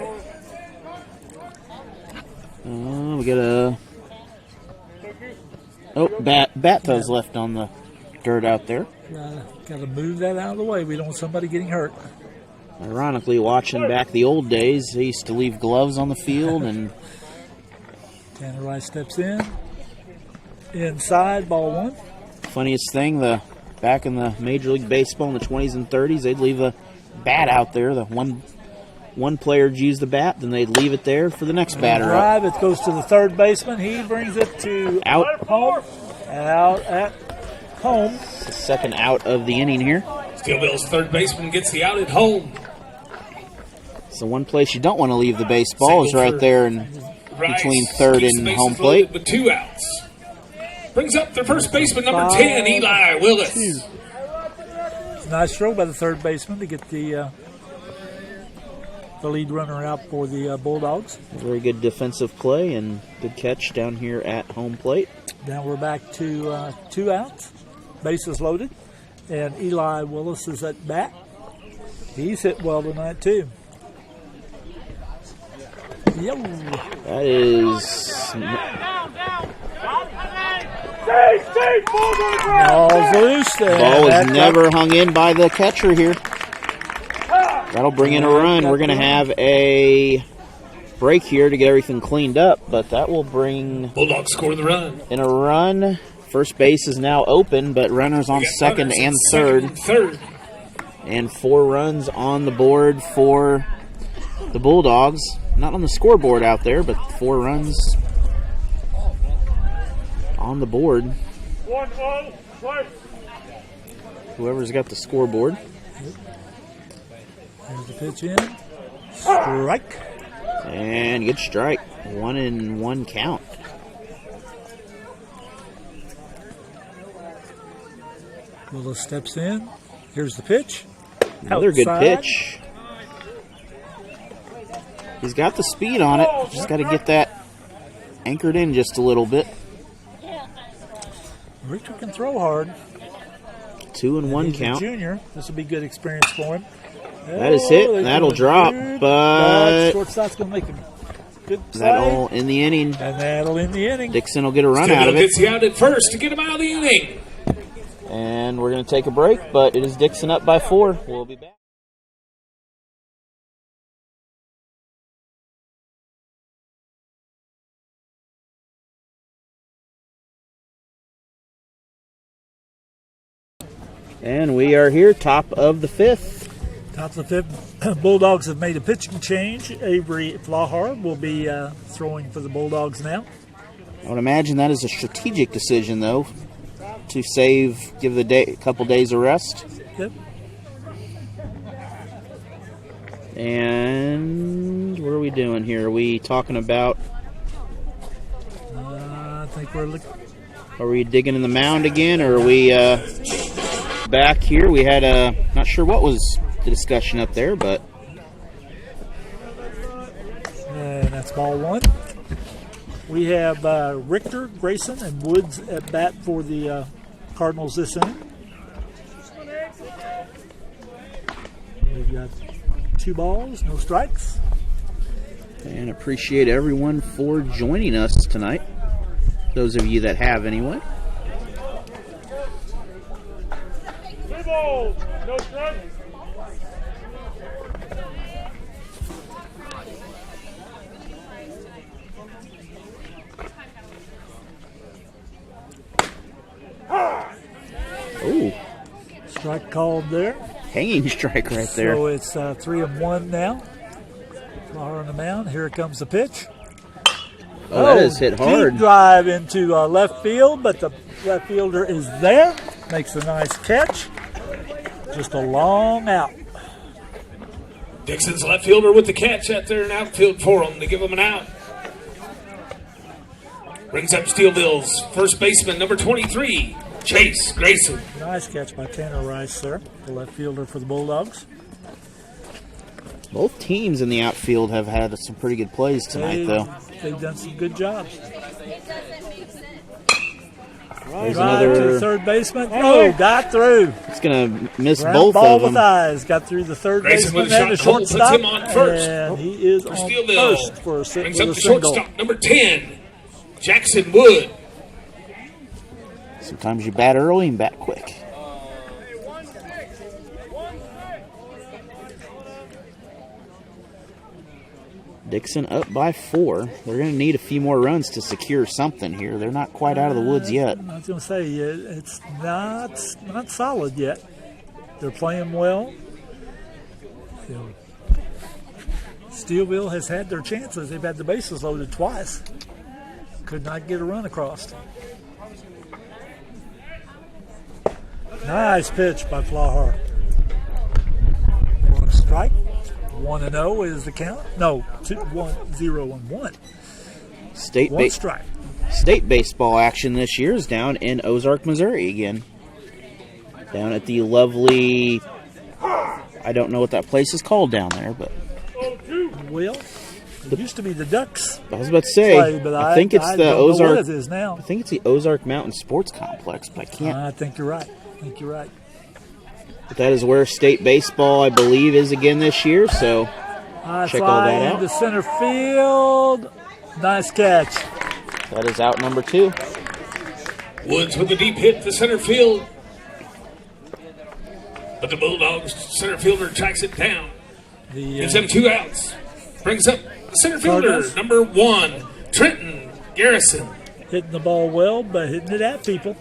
We got a... Oh, Batto's left on the dirt out there. Got to move that out of the way. We don't want somebody getting hurt. Ironically, watching back the old days, they used to leave gloves on the field, and Tanner Rice steps in. Inside, ball 1. funniest thing, back in the Major League Baseball in the 20s and 30s, they'd leave a bat out there. The one player would use the bat, then they'd leave it there for the next batter up. Drive, it goes to the third baseman. He brings it to Out. home. Out at home. The second out of the inning here. Steelville's third baseman gets the out at home. So one place you don't want to leave the baseball is right there in Rice between third keeps the and bases home loaded plate. with 2 outs. Brings up their first baseman, number 10, Eli Willis. Nice throw by the third baseman to get the lead runner out for the Bulldogs. Very good defensive play and good catch down here at home plate. Now we're back to 2 outs. Bases loaded. And Eli Willis is at bat. He's hit well tonight, too. Yo. That is Ball's loose. ball was never hung in by the catcher here. That'll bring in a run. We're going to have a break here to get everything cleaned up, but that will bring Bulldogs score the run. in a run. First base is now open, but runners on second and third. And 4 runs on the board for the Bulldogs. Not on the scoreboard out there, but 4 runs on the board. 1-0, play. Whoever's got the scoreboard. There's the pitch in. Strike. And good strike. 1-1 count. Willis steps in. Here's the pitch. Another good Outside. pitch. He's got the speed on it. Just got to get that anchored in just a little bit. Richter can throw hard. 2-1 He's a count. junior. This will be good experience for him. That is hit. they're That'll doing drop, good, but shortstop's going to make a good play. that'll in the inning. And that'll end the inning. Dixon will get a run out Steelville of it. gets the out at first to get him out of the inning. And we're going to take a break, but it is Dixon up by 4. We'll be back. And we are here, top of the 5th. Top of the 5th. Bulldogs have made a pitching change. Avery Flahar will be throwing for the Bulldogs now. I would imagine that is a strategic decision, though, to give the day a couple days of rest. Yep. And what are we doing here? Are we talking about? I think we're looking. Are we digging in the mound again, or are we back here? We had not sure what was the discussion up there, but And that's ball 1. We have Richter, Grayson, and Woods at bat for the Cardinals this inning. We've got 2 balls, no strikes. and appreciate everyone for joining us tonight. Those of you that have, anyway. 3 balls, no strikes. Ooh, Strike called there. hanging strike right there. So it's 3-1 now. Flower on the mound. Here comes the pitch. Oh, that is hit hard. Deep drive into left field, but the left fielder is there. Makes a nice catch. Just a long out. Dixon's left fielder with the catch out there in outfield for him to give him an out. Brings up Steelville's first baseman, number 23, Chase Grayson. Nice catch by Tanner Rice there, the left fielder for the Bulldogs. Both teams in the outfield have had some pretty good plays tonight, though. They've done some good jobs. Drive another to the third baseman. Oh, got through. It's going to miss Ground both ball of with them. eyes. Got through the third Grayson baseman with a and the shot hole, puts shortstop. him on first. And he is For on Steelville. first for a Brings up the single. shortstop, number 10, Jackson Wood. Sometimes you bat early and bat quick. Dixon up by 4. They're going to need a few more runs to secure something here. They're not quite out of the woods yet. I was going to say, it's not solid yet. They're playing well. Steelville has had their chances. They've had the bases loaded twice. Could not get a run across. Nice pitch by Flahar. For a strike. 1-0 is the count. No, 0-1. One strike. State baseball action this year is down in Ozark, Missouri again. Down at the lovely, I don't know what that place is called down there, but Well, it used to be the Ducks. I was about to say, Play, but I think it's I the don't know Ozark. what it is now. I think it's the Ozark Mountain Sports Complex, but I can't. I think you're right. But that is where state baseball, I believe, is again this year. So High check all fly that into out. center field. Nice catch. That is out number 2. Woods with a deep hit to center field. But the Bulldogs center fielder tracks it down. Gives them 2 outs. Brings up center fielder, Cardinals. number 1, Trenton Garrison. Hitting the ball well, but hitting it at people.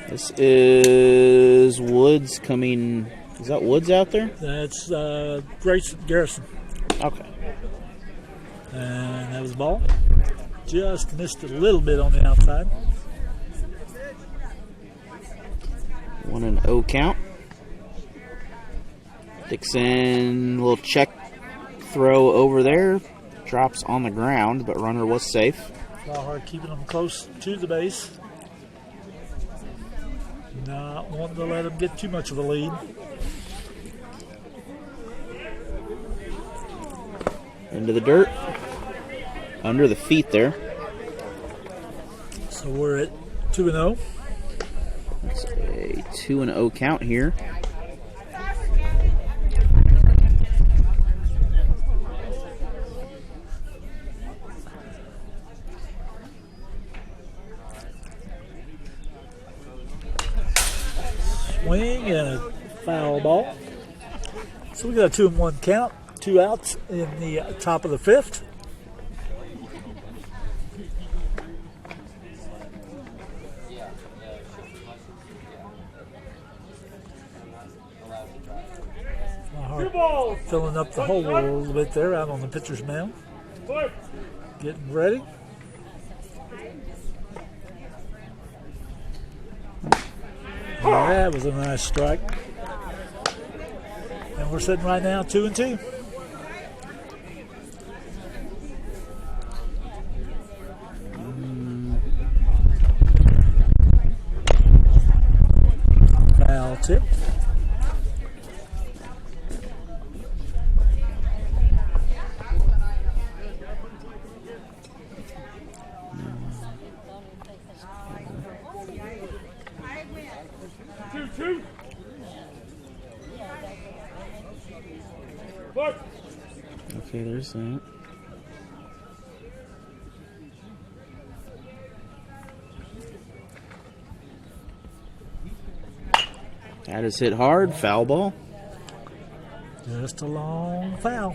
This is Woods coming. Is that Woods out there? That's Garrison. Okay. And that was the ball. Just missed it a little bit on the outside. 1-0 count. Dixon, little check throw over there. Drops on the ground, but runner was safe. Flahar keeping them close to the base. Not wanting to let them get too much of a lead. Into the dirt. Under the feet there. So we're at 2-0. That's a 2-0 count here. Swing and a foul ball. So we got a 2-1 count. 2 outs in the top of the 5th. Filling up the hole a little bit there out on the pitcher's mound. Getting ready. That was a nice strike. And we're sitting right now 2-2. Foul tip. Okay, there's that. That is hit hard. Foul ball. Just a long foul.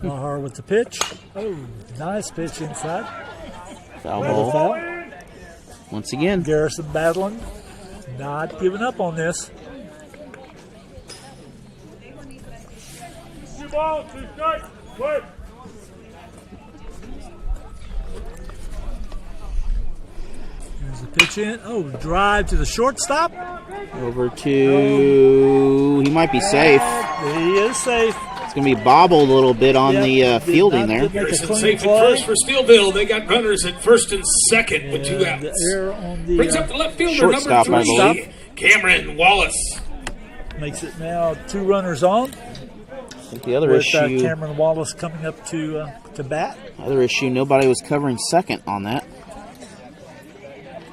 Flahar with the pitch. Oh, nice pitch inside. Foul Another ball. foul. Once again. Garrison battling. Not giving up on this. 2 balls, 2 strikes. Wait. There's the pitch in. Oh, drive to the shortstop. Over to. He might be safe. He is safe. It's going to be bobbled a little bit on the fielding there. Garrison safe at first for Steelville. They got runners at first and second with 2 outs. The error on the Brings up the left fielder, Shortstop, number I 3, believe. Cameron Wallace. Makes it now 2 runners on. I think the other With issue, Cameron Wallace coming up to bat. nobody was covering second on that.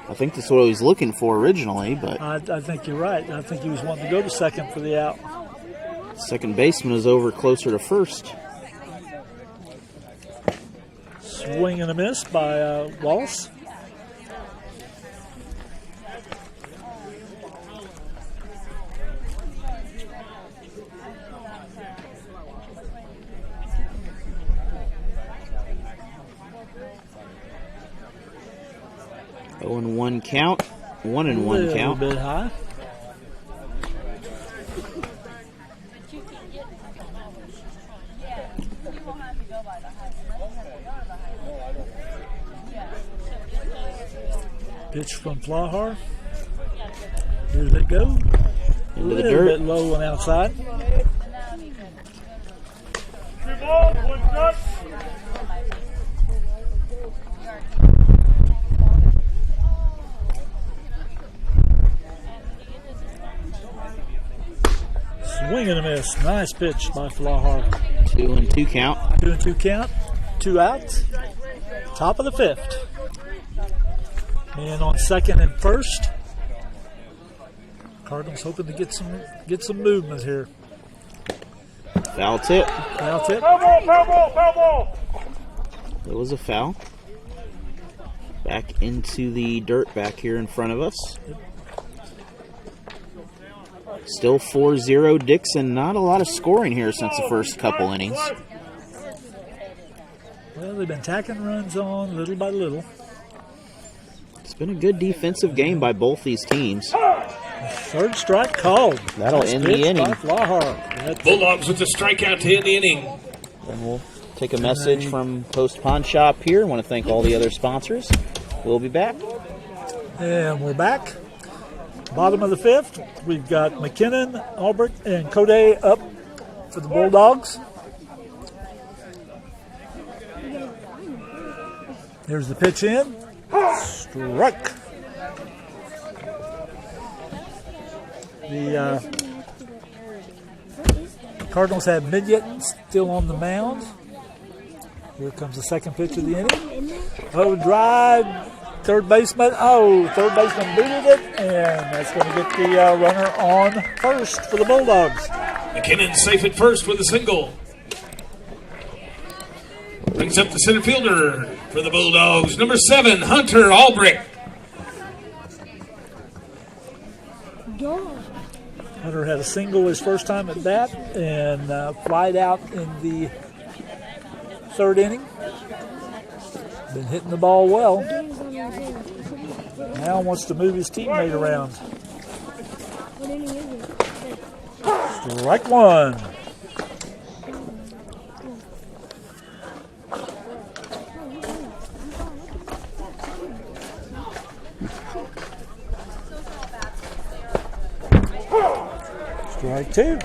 I think that's what he was looking for originally, but I think you're right. I think he was wanting to go to second for the out. second baseman is over closer to first. Swing and a miss by Wallace. Oh and 1 count. 1 and 1 count. A little bit high. Pitch from Flahar. Here they go. Into the A little dirt. bit low and outside. 3 balls, 1 strike. Swing and a miss. Nice pitch by Flahar. 2 and 2 count. 2 and 2 count. 2 outs. Top of the 5th. Man on second and first. Cardinals hoping to get some movement here. Foul tip. Foul tip. Foul ball, foul ball, foul ball. It was a foul. Back into the dirt back here in front of us. Still 4-0 Dixon. Not a lot of scoring here since the first couple innings. Well, they've been tacking runs on little by little. It's been a good defensive game by both these teams. Third strike called. That'll Nice end the pitch by inning. Flahar. Bulldogs with the strikeout to end the inning. And we'll take a message from Post Pawn Shop here. I want to thank all the other sponsors. We'll be back. And we're back. Bottom of the 5th, we've got McKinnon, Albert, and Code up for the Bulldogs. There's the pitch in. Strike. The Cardinals have Midget still on the mound. Here comes the second pitch of the inning. Oh, drive. Third baseman. Oh, third baseman booted it, and that's going to get the runner on first for the Bulldogs. McKinnon safe at first with a single. Brings up the center fielder for the Bulldogs, number 7, Hunter Albrecht. Hunter had a single his first time at bat and flied out in the 3rd inning. Been hitting the ball well. Now wants to move his teammate around. Strike 1. Strike 2.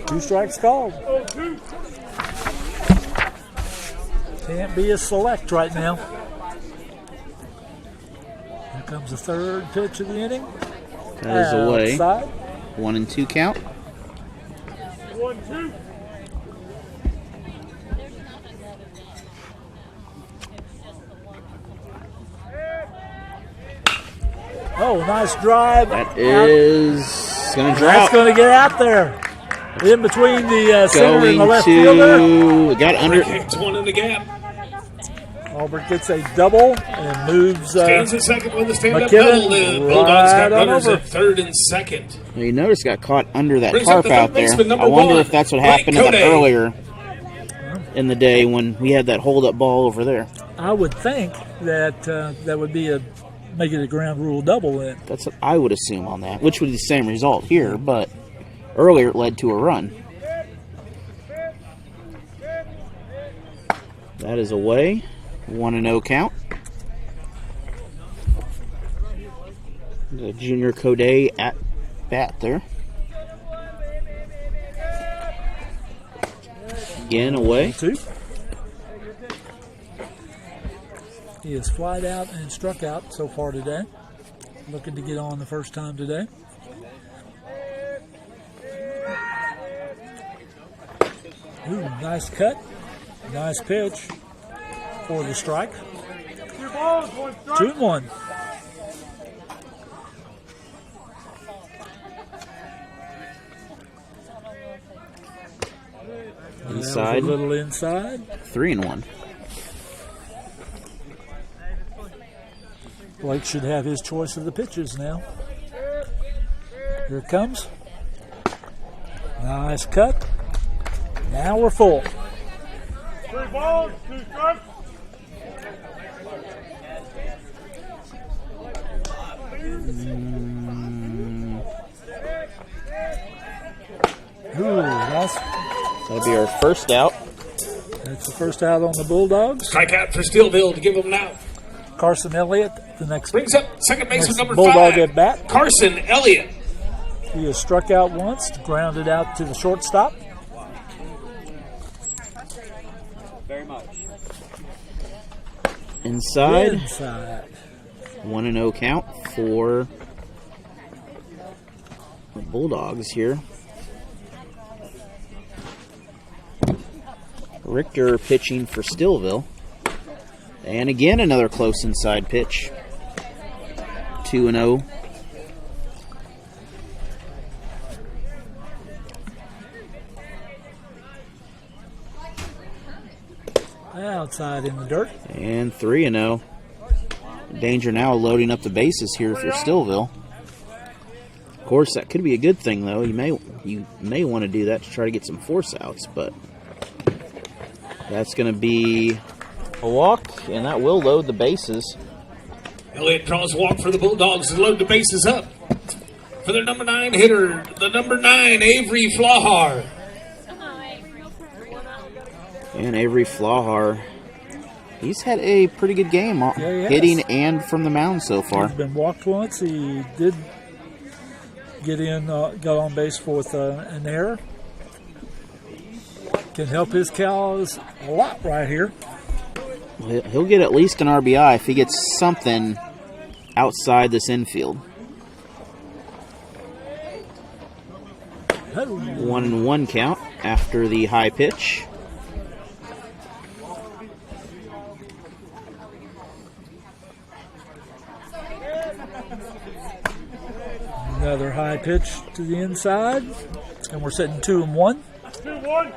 2 strikes called. Can't be a select right now. Here comes the third pitch of the inning. That is away. Outside. 1 and 2 count. 1-2. Oh, nice drive. That is going to drop. That's going to get out there. In between the center and the left fielder. It got under. Kicked one in the gap. Albert gets a double and moves Stands at second with a stand-up McKinnon double. The Bulldogs right got on runners over. at third and second. You notice got caught under that Brings up tarp the third out there. baseman, number I wonder 1, if that's what Blake happened to that Code. earlier in the day when we had that hold-up ball over there. I would think that that would be make it a ground rule double then. That's what I would assume on that, which would be the same result here, but earlier it led to a run. That is away. 1-0 count. The junior Code at bat there. Again, away. 2. He has flied out and struck out so far today. Looking to get on the first time today. Ooh, nice cut. Nice pitch for the strike. 2 balls, 1 strike. 2-1. Inside. A little inside. 3-1. Blake should have his choice of the pitches now. Here it comes. Nice cut. Now we're full. 3 balls, 2 strikes. Ooh, nice. That'll be our first out. That's the first out on the Bulldogs. Strikeout for Steelville to give them an out. Carson Elliott, the next Brings up second baseman next number Bulldog 5. at bat. Carson Elliott. He has struck out once, grounded out to the shortstop. Inside. Inside. 1-0 count for the Bulldogs here. Richter pitching for Steelville. And again, another close inside pitch. 2-0. Outside in the dirt. And 3-0. Danger now of loading up the bases here if you're Steelville. Of course, that could be a good thing, though. You may want to do that to try to get some force outs, but that's going to be a walk, and that will load the bases. Elliott draws a walk for the Bulldogs to load the bases up. For their number 9 hitter, the number 9, Avery Flahar. And Avery Flahar, he's had a pretty good game, hitting and from the mound so far. He's been walked once. He did get in, got on base with an error. Can help his cows a lot right here. He'll get at least an RBI if he gets something outside this infield. 1-1 count after the high pitch. Another high pitch to the inside, and we're sitting 2-1. 2-1.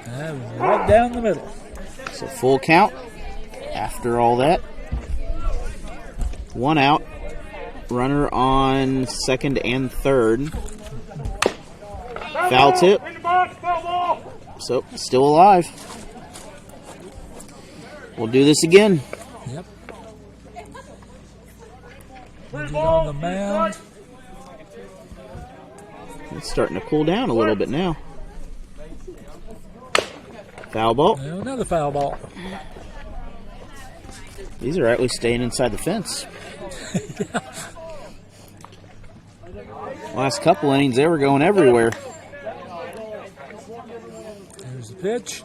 And right down the middle. So full count after all that. 1 out. Runner on second and third. Foul tip. So still alive. We'll do this again. Yep. Get on the mound. It's starting to cool down a little bit now. Foul ball. And another foul ball. These are at least staying inside the fence. Last couple innings, they were going everywhere. There's the pitch.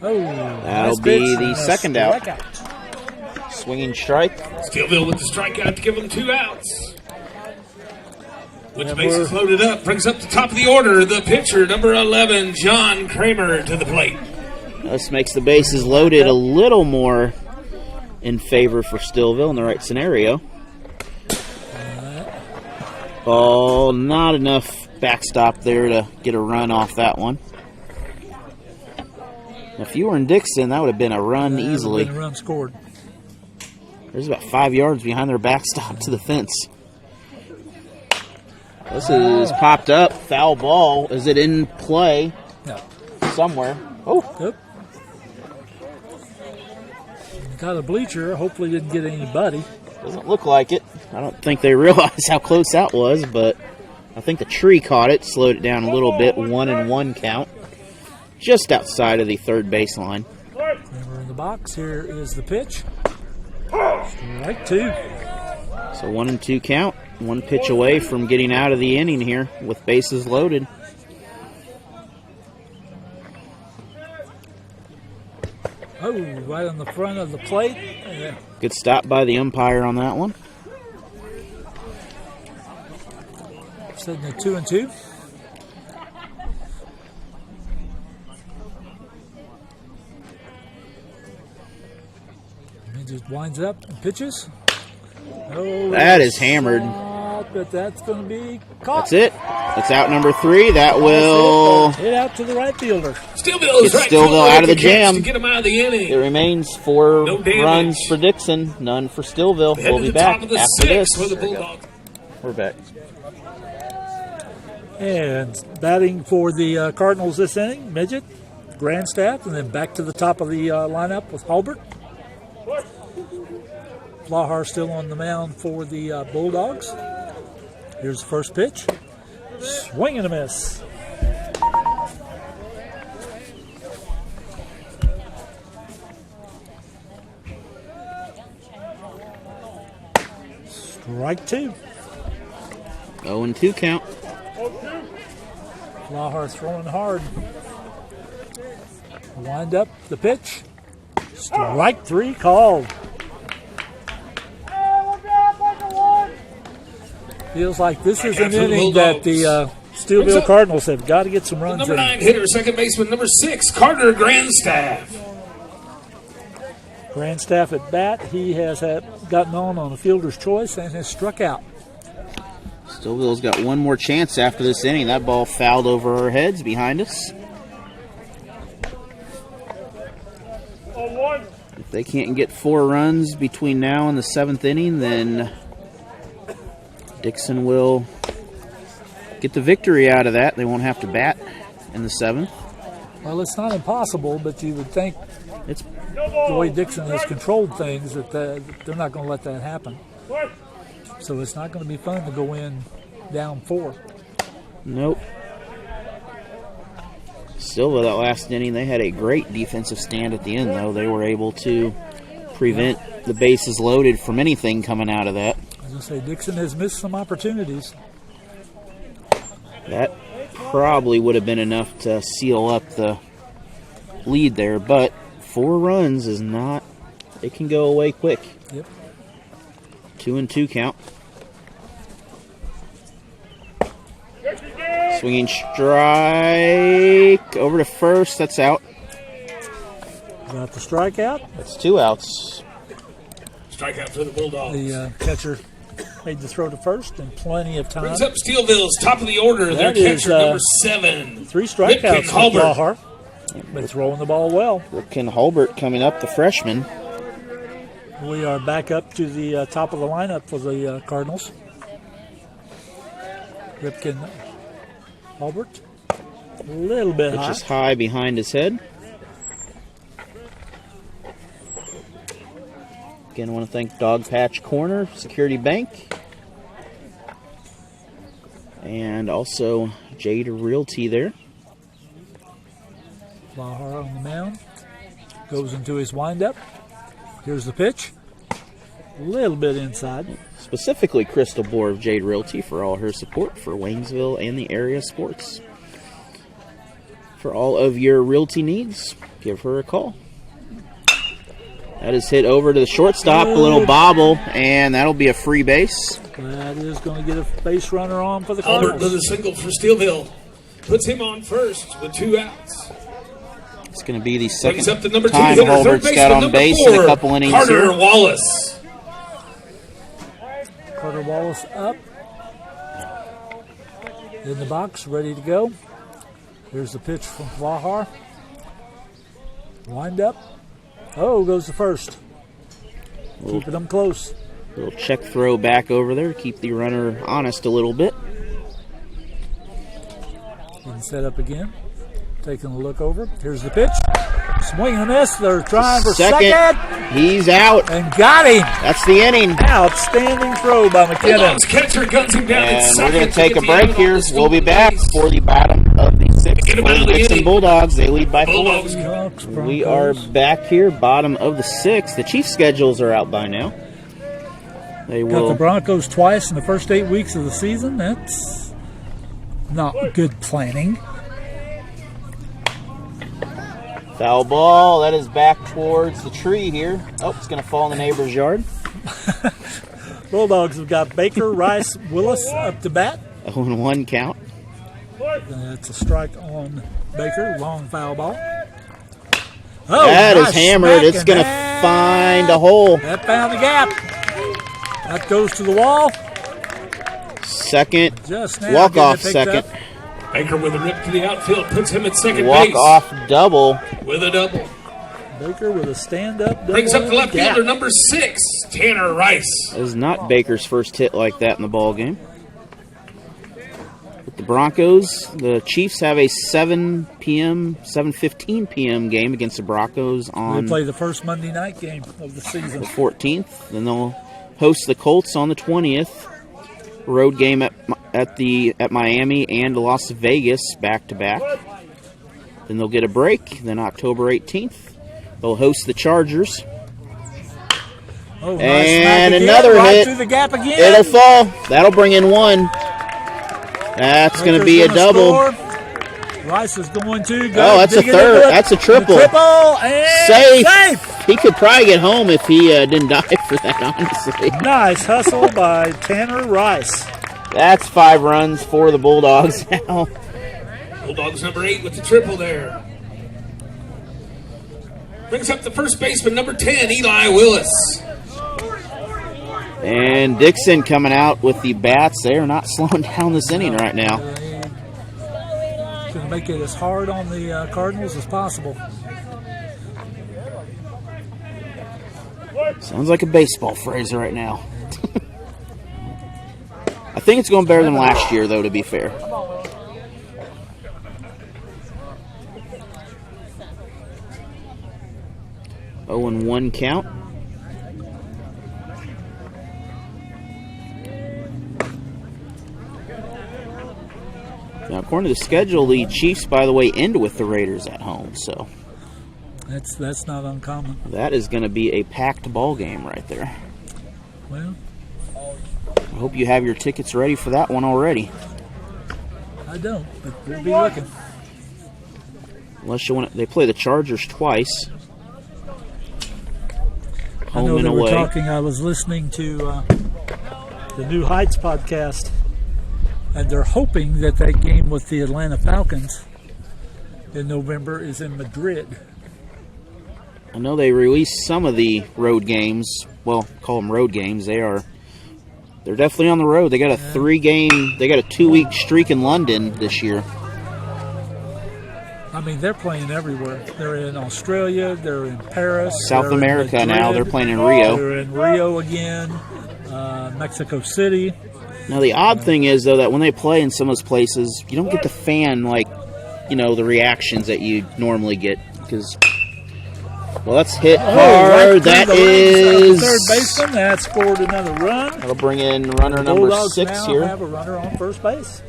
Oh, That'll nice be pitch the and a second out. strikeout. Swinging strike. Steelville with the strikeout to give them 2 outs. With the And bases we're- loaded up, brings up the top of the order, the pitcher, number 11, John Kramer, to the plate. This makes the bases loaded a little more in favor for Steelville in the right scenario. Ball, not enough backstop there to get a run off that one. If you were in Dixon, that would have been a run easily. Been a run scored. There's about 5 yards behind their backstop to the fence. This is popped up. Foul ball. Is it in play No. somewhere? Oh, Yep. Got a bleacher. Hopefully didn't get anybody. doesn't look like it. I don't think they realized how close that was, but I think the tree caught it, slowed it down a little bit. 1-1 count. Just outside of the third baseline. Remember in the box. Here is the pitch. Strike 2. So 1-2 count one pitch away from getting out of the inning here with bases loaded. Oh, right on the front of the plate. Yeah. Good stop by the umpire on that one. Sitting at 2-2. And he just winds up and pitches. Oh, That is hammered. But that's going to be caught. That's it. That's out number 3. That will hit out to the right fielder. Steelville is get right Steelville out of the jam. to get him out of the inning. It remains 4 No damage. runs for Dixon, none for Steelville. Head We'll to be the top back of the after this. 6th for the Bulldogs. We're back. And batting for the Cardinals this inning, Midget, Grandstaff, and then back to the top of the lineup with Halbert. Flahar still on the mound for the Bulldogs. Here's the first pitch. Swing and a miss. Strike 2. 0-2 count. Flahar throwing hard. Wind up the pitch. Strike 3 called. Feels like this is an inning that the Steelville Cardinals have got to get some runs Number in. 9 hitter, second baseman, number 6, Carter Grandstaff. Grandstaff at bat. He has gotten on a fielder's choice and has struck out. Steelville's got one more chance after this inning. That ball fouled over our heads behind us. If they can't get 4 runs between now and the 7th inning, then Dixon will get the victory out of that. They won't have to bat in the 7th. Well, it's not impossible, but you would think It's the way Dixon has controlled things that they're not going to let that happen. So it's not going to be fun to go in down 4. Nope. Still, that last inning, they had a great defensive stand at the end, though. They were able to prevent the bases loaded from anything coming out of that. As I say, Dixon has missed some opportunities. That probably would have been enough to seal up the lead there, but 4 runs is not, it can go away quick. Yep. 2-2 count. Swinging strike over to first. That's out. Got the strikeout. That's 2 outs. Strikeout for the Bulldogs. The catcher made the throw to first in plenty of time. Brings up Steelville's top of the order. Their That is, catcher, number 7. 3 strikeouts for Halbert. Flahar. But throwing the ball well. Ripken Halbert coming up, the freshman. We are back up to the top of the lineup for the Cardinals. Ripken Halbert. A little bit Which high. is high behind his head. Again, I want to thank Dog Patch Corner, Security Bank, and also Jade Realty there. Flahar on the mound. Goes into his windup. Here's the pitch. A little bit inside. Specifically, Crystal Bohr of Jade Realty for all her support for Waynesville and the area sports. For all of your realty needs, give her a call. That is hit over to the shortstop, a little bobble, and that'll be a free base. That is going to get a base runner on for the Halbert Cardinals. with a single for Steelville. Puts him on first with 2 outs. It's going to be the Brings up the second number 2 time hitter, third Halbert's baseman, got on number base 4, in a couple innings Carter here. Wallace. Carter Wallace up. In the box, ready to go. Here's the pitch from Flahar. Wind up. Oh, goes to first. Keeping them close. Little check throw back over there, keep the runner honest a little bit. And set up again. Taking a look over. Here's the pitch. Swing and a miss. They're trying for second. He's out. And got him. That's the inning. Outstanding throw by McKinnon. Bulldogs catcher guns him down at And second. we're going to take a get the break out here. on the We'll be stolen back base. for the bottom of the 6th Get him for out the of the Dixon inning. Bulldogs. They lead by 4. Bulldogs. We are back here, bottom of the 6th. The Chiefs' schedules are out by now. They Got the will. Broncos twice in the first 8 weeks of the season. That's not good planning. Foul ball. That is back towards the tree here. Oh, it's going to fall in the neighbor's yard. Bulldogs have got Baker, Rice, Willis up to bat. 0-1 count. That's a strike on Baker. Long foul ball. Oh, That is nice hammered. It's smack, going to and find a hole. that found the gap. That goes to the wall. Second. Just now Walk getting off it picked second. up. Baker with a rip to the outfield puts him at second Walk base. off double. With a double. Baker with a stand-up double. Brings up the left gap. fielder, number 6, Tanner Rice. That is not Baker's first hit like that in the ball game. With the Broncos, the Chiefs have a 7:15 p.m. game against the Broncos They on play the first Monday night game of the season. the 14th. Then they'll host the Colts on the 20th. Road game at Miami and Las Vegas back to back. Then they'll get a break. Then October 18th, they'll host the Chargers. Oh, nice And smack again, another right hit. through the gap again. It'll fall. That'll bring in one. That's going to be a Baker's double. gonna score. Rice is going to go. Oh, that's a dig it third. into it. That's a triple. The triple and Safe. safe. He could probably get home if he didn't dive for that, honestly. Nice hustle by Tanner Rice. That's 5 runs for the Bulldogs now. Bulldogs number 8 with the triple there. Brings up the first baseman, number 10, Eli Willis. And Dixon coming out with the bats. They are not slowing down this inning right now. Going to make it as hard on the Cardinals as possible. Sounds like a baseball phrase right now. I think it's going better than last year, though, to be fair. Oh, and 1 count. Now, according to the schedule, the Chiefs, by the way, end with the Raiders at home, so That's not uncommon. that is going to be a packed ball game right there. Well, I hope you have your tickets ready for that one already. I don't, but we'll be looking. Unless you want, they play the Chargers twice. I know Home and they were away. talking. I was listening to the New Heights podcast, and they're hoping that game with the Atlanta Falcons in November is in Madrid. I know they released some of the road games. Well, call them road games. They're definitely on the road. They got a 2-week streak in London this year. I mean, they're playing everywhere. They're in Australia. They're in Paris. South they're in America now. Madrid, They're playing in Rio. They're in Rio again. Mexico City. Now, the odd thing is, though, that when they play in some of those places, you don't get the fan, the reactions that you normally get. Because, well, that's hit hard. Right through That the legs of the is... third baseman. That scored another run. That'll bring in runner number Bulldogs 6 now here. have a runner on first base.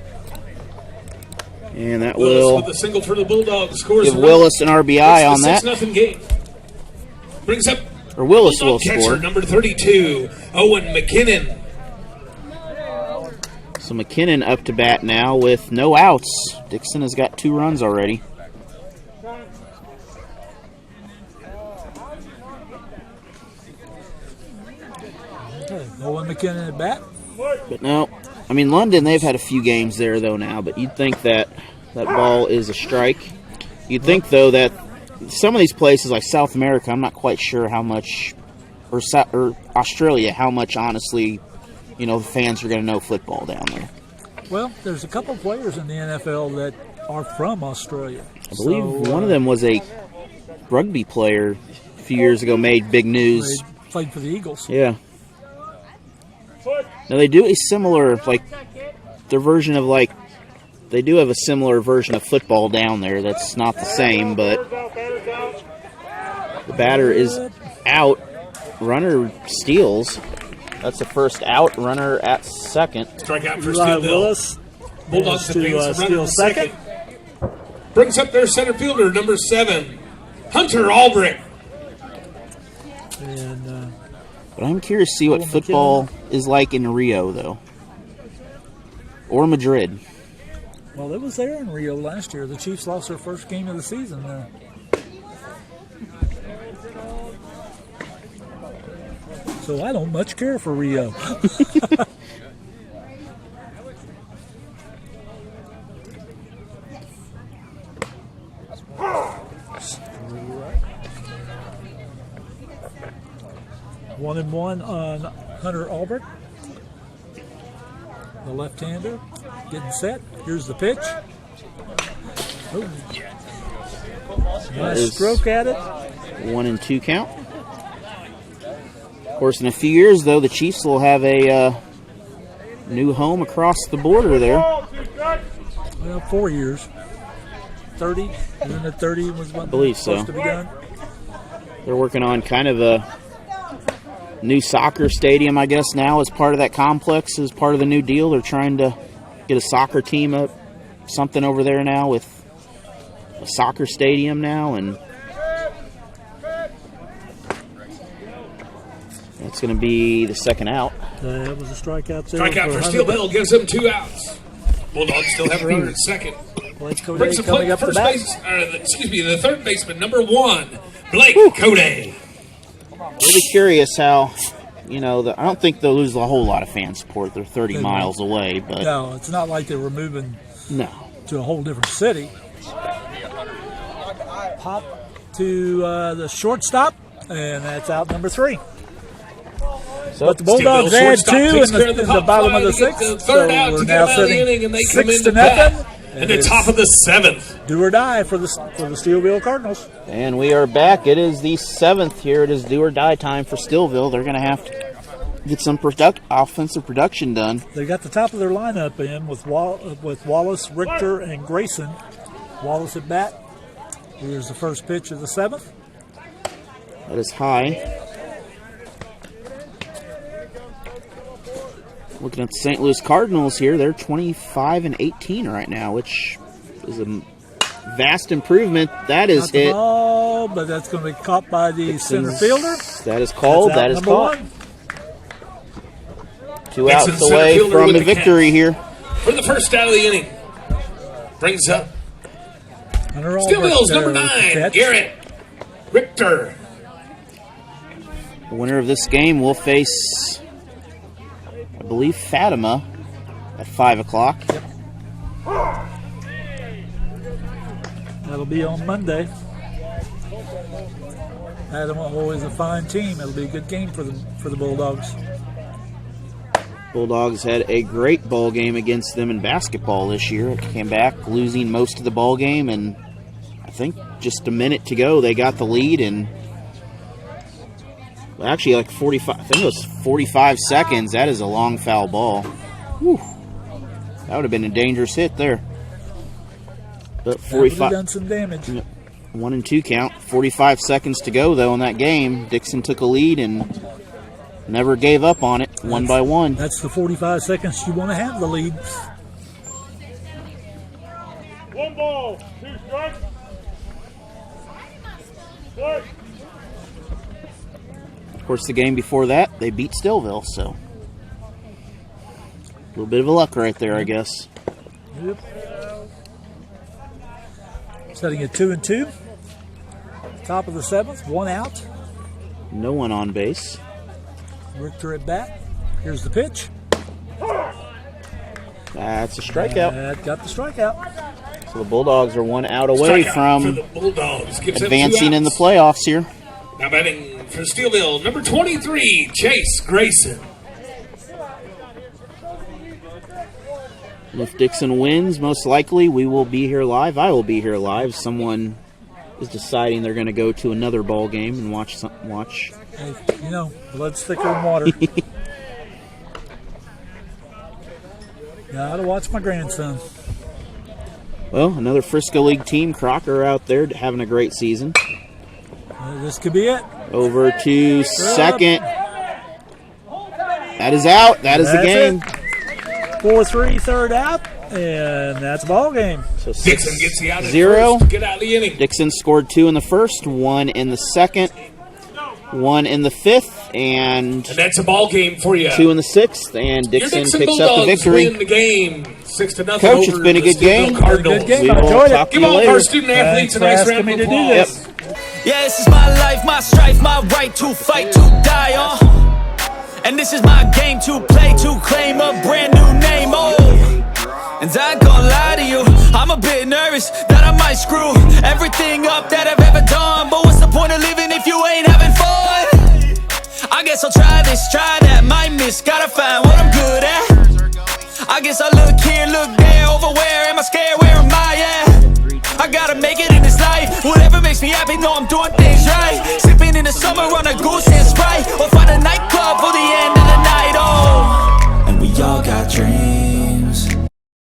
And that Willis will with a single for the Bulldogs. Scores give the Willis an RBI on that. 6-0 game. Brings up Or Willis will Bulldog catcher, score. number 32, Owen McKinnon. So McKinnon up to bat now with no outs. Dixon has got 2 runs already. Owen McKinnon at bat. But no, I mean, London, they've had a few games there, though, now. But you'd think that that ball is a strike. You'd think, though, that some of these places, like South America, I'm not quite sure how much, or Australia, how much, honestly, the fans are going to know football down there. Well, there's a couple players in the NFL that are from Australia. I believe one of them was a rugby player a few years ago, made big news. They played for the Eagles. Yeah. Now, they do a similar, their version of, they do have a similar version of football down there that's not the same, but the batter is out. Runner steals. That's the first out. Runner at second. Strikeout for Eli Steelville. Willis Bulldogs to advance, runner steal at second. Brings up their center fielder, number 7, Hunter Albrecht. And But I'm curious to see what Owen football is like in Rio, though, or Madrid. Well, it was there in Rio last year. The Chiefs lost their first game of the season there. So I don't much care for Rio. One and one on Hunter Albert. The left-hander getting set. Here's the pitch. Oh. Nice stroke at it. 1-2 count. Of course, in a few years, though, the Chiefs will have a new home across the border there. Well, 4 years. 30. Isn't it 30 was what I believe supposed so. to be done? They're working on kind of a new soccer stadium, I guess, now as part of that complex, as part of the new deal. They're trying to get a soccer team up, something over there now with a soccer stadium now, and that's going to be the second out. That was a strikeout there. Strikeout for Steelville gives them 2 outs. Bulldogs still have a runner at second. Blake Brings Cody the plate coming up the first bat. the third baseman, number 1, Blake Cody. Really curious how, I don't think they'll lose a whole lot of fan support. They're 30 miles away, but No, it's not like they were moving no. to a whole different city. Pop to the shortstop, and that's out number 3. So But the Bulldogs Steelville add shortstop 2 takes in care of the, the in the pop bottom fly of the to get 6th. the So third out we're to now get out of the sitting inning, and they come 6 in to to bat. nothing. In the top of the 7th. Do or die for the Steelville Cardinals. And we are back. It is the 7th here. It is do or die time for Steelville. They're going to have to get some offensive production done. They got the top of their lineup in with Wallace, Richter, and Grayson. Wallace at bat. Here's the first pitch of the 7th. That is high. Looking at the St. Louis Cardinals here, they're 25-18 right now, which is a vast improvement. That is Not the hit. ball, but that's going to be caught by the center fielder. That is called. That's out That is number caught. 1. 2 Dixon, outs center away fielder from with a the victory catch. here. For the first out of the inning. Brings up Hunter Albert Steelville's there number with the 9, catch. Garrett Richter. The winner of this game will face, I believe, Fatima at 5 o'clock. That'll be on Monday. Adam always a fine team. It'll be a good game for the Bulldogs. Bulldogs had a great ball game against them in basketball this year. It came back losing most of the ball game, and I think just a minute to go they got the lead, and actually like 45. I think it was 45 seconds. That is a long foul ball. Whew. That would have been a dangerous hit there. But That would have 45. done some damage. 1-2 count. 45 seconds to go though in that game. Dixon took a lead and never gave up on it. One by one. That's the 45 seconds you want to have the lead. 1 ball, 2 strikes. Strike. Of course, the game before that, they beat Steelville, so a little bit of a luck right there, I guess. Yep. Setting at 2-2. Top of the 7th, 1 out. No one on base. Richter at bat. Here's the pitch. That's a strikeout. That got the strikeout. So the Bulldogs are 1 out away Strikeout for from the Bulldogs. Gives them 2 advancing in the outs. playoffs here. Now batting for Steelville, number 23, Chase Grayson. And if Dixon wins, most likely we will be here live. I will be here live. Someone is deciding they're going to go to another ball game and watch. Hey, blood's thicker than water. Gotta watch my grandson. Well, another Frisco League team, Crocker, out there having a great season. This could be it. Over to second. That is out. That is the game. 4-3, third out, and that's a ball game. So Dixon gets the out at 6-0. first to get out of the inning. Dixon scored 2 in the first, 1 in the second. 1 in the 5th, and that's a ball game for you. 2 in the 6th, and Your Dixon Dixon picks up the Bulldogs victory. win the game 6-0. Coach, it's been a good game. Cardinals. Good game. We I will enjoyed talk it. to Give you all of later. our student athletes a Thanks nice for round asking of me to do applause. this. Yeah, this is my life, my strife, my right to fight, to die on. And this is my game to play, to claim a brand new name, oh. And I ain't gonna lie to you, I'm a bit nervous that I might screw everything up that I've ever done. But what's the point of living if you ain't having fun? I guess I'll try this, try that, might miss, gotta find what I'm good at. I guess I look here, look there, over where am I scared, where am I at? I gotta make it in this life, whatever makes me happy, know I'm doing things right. Sipping in the summer on a goose and Sprite, or find a nightclub for the end of the night, oh. And we all got dreams,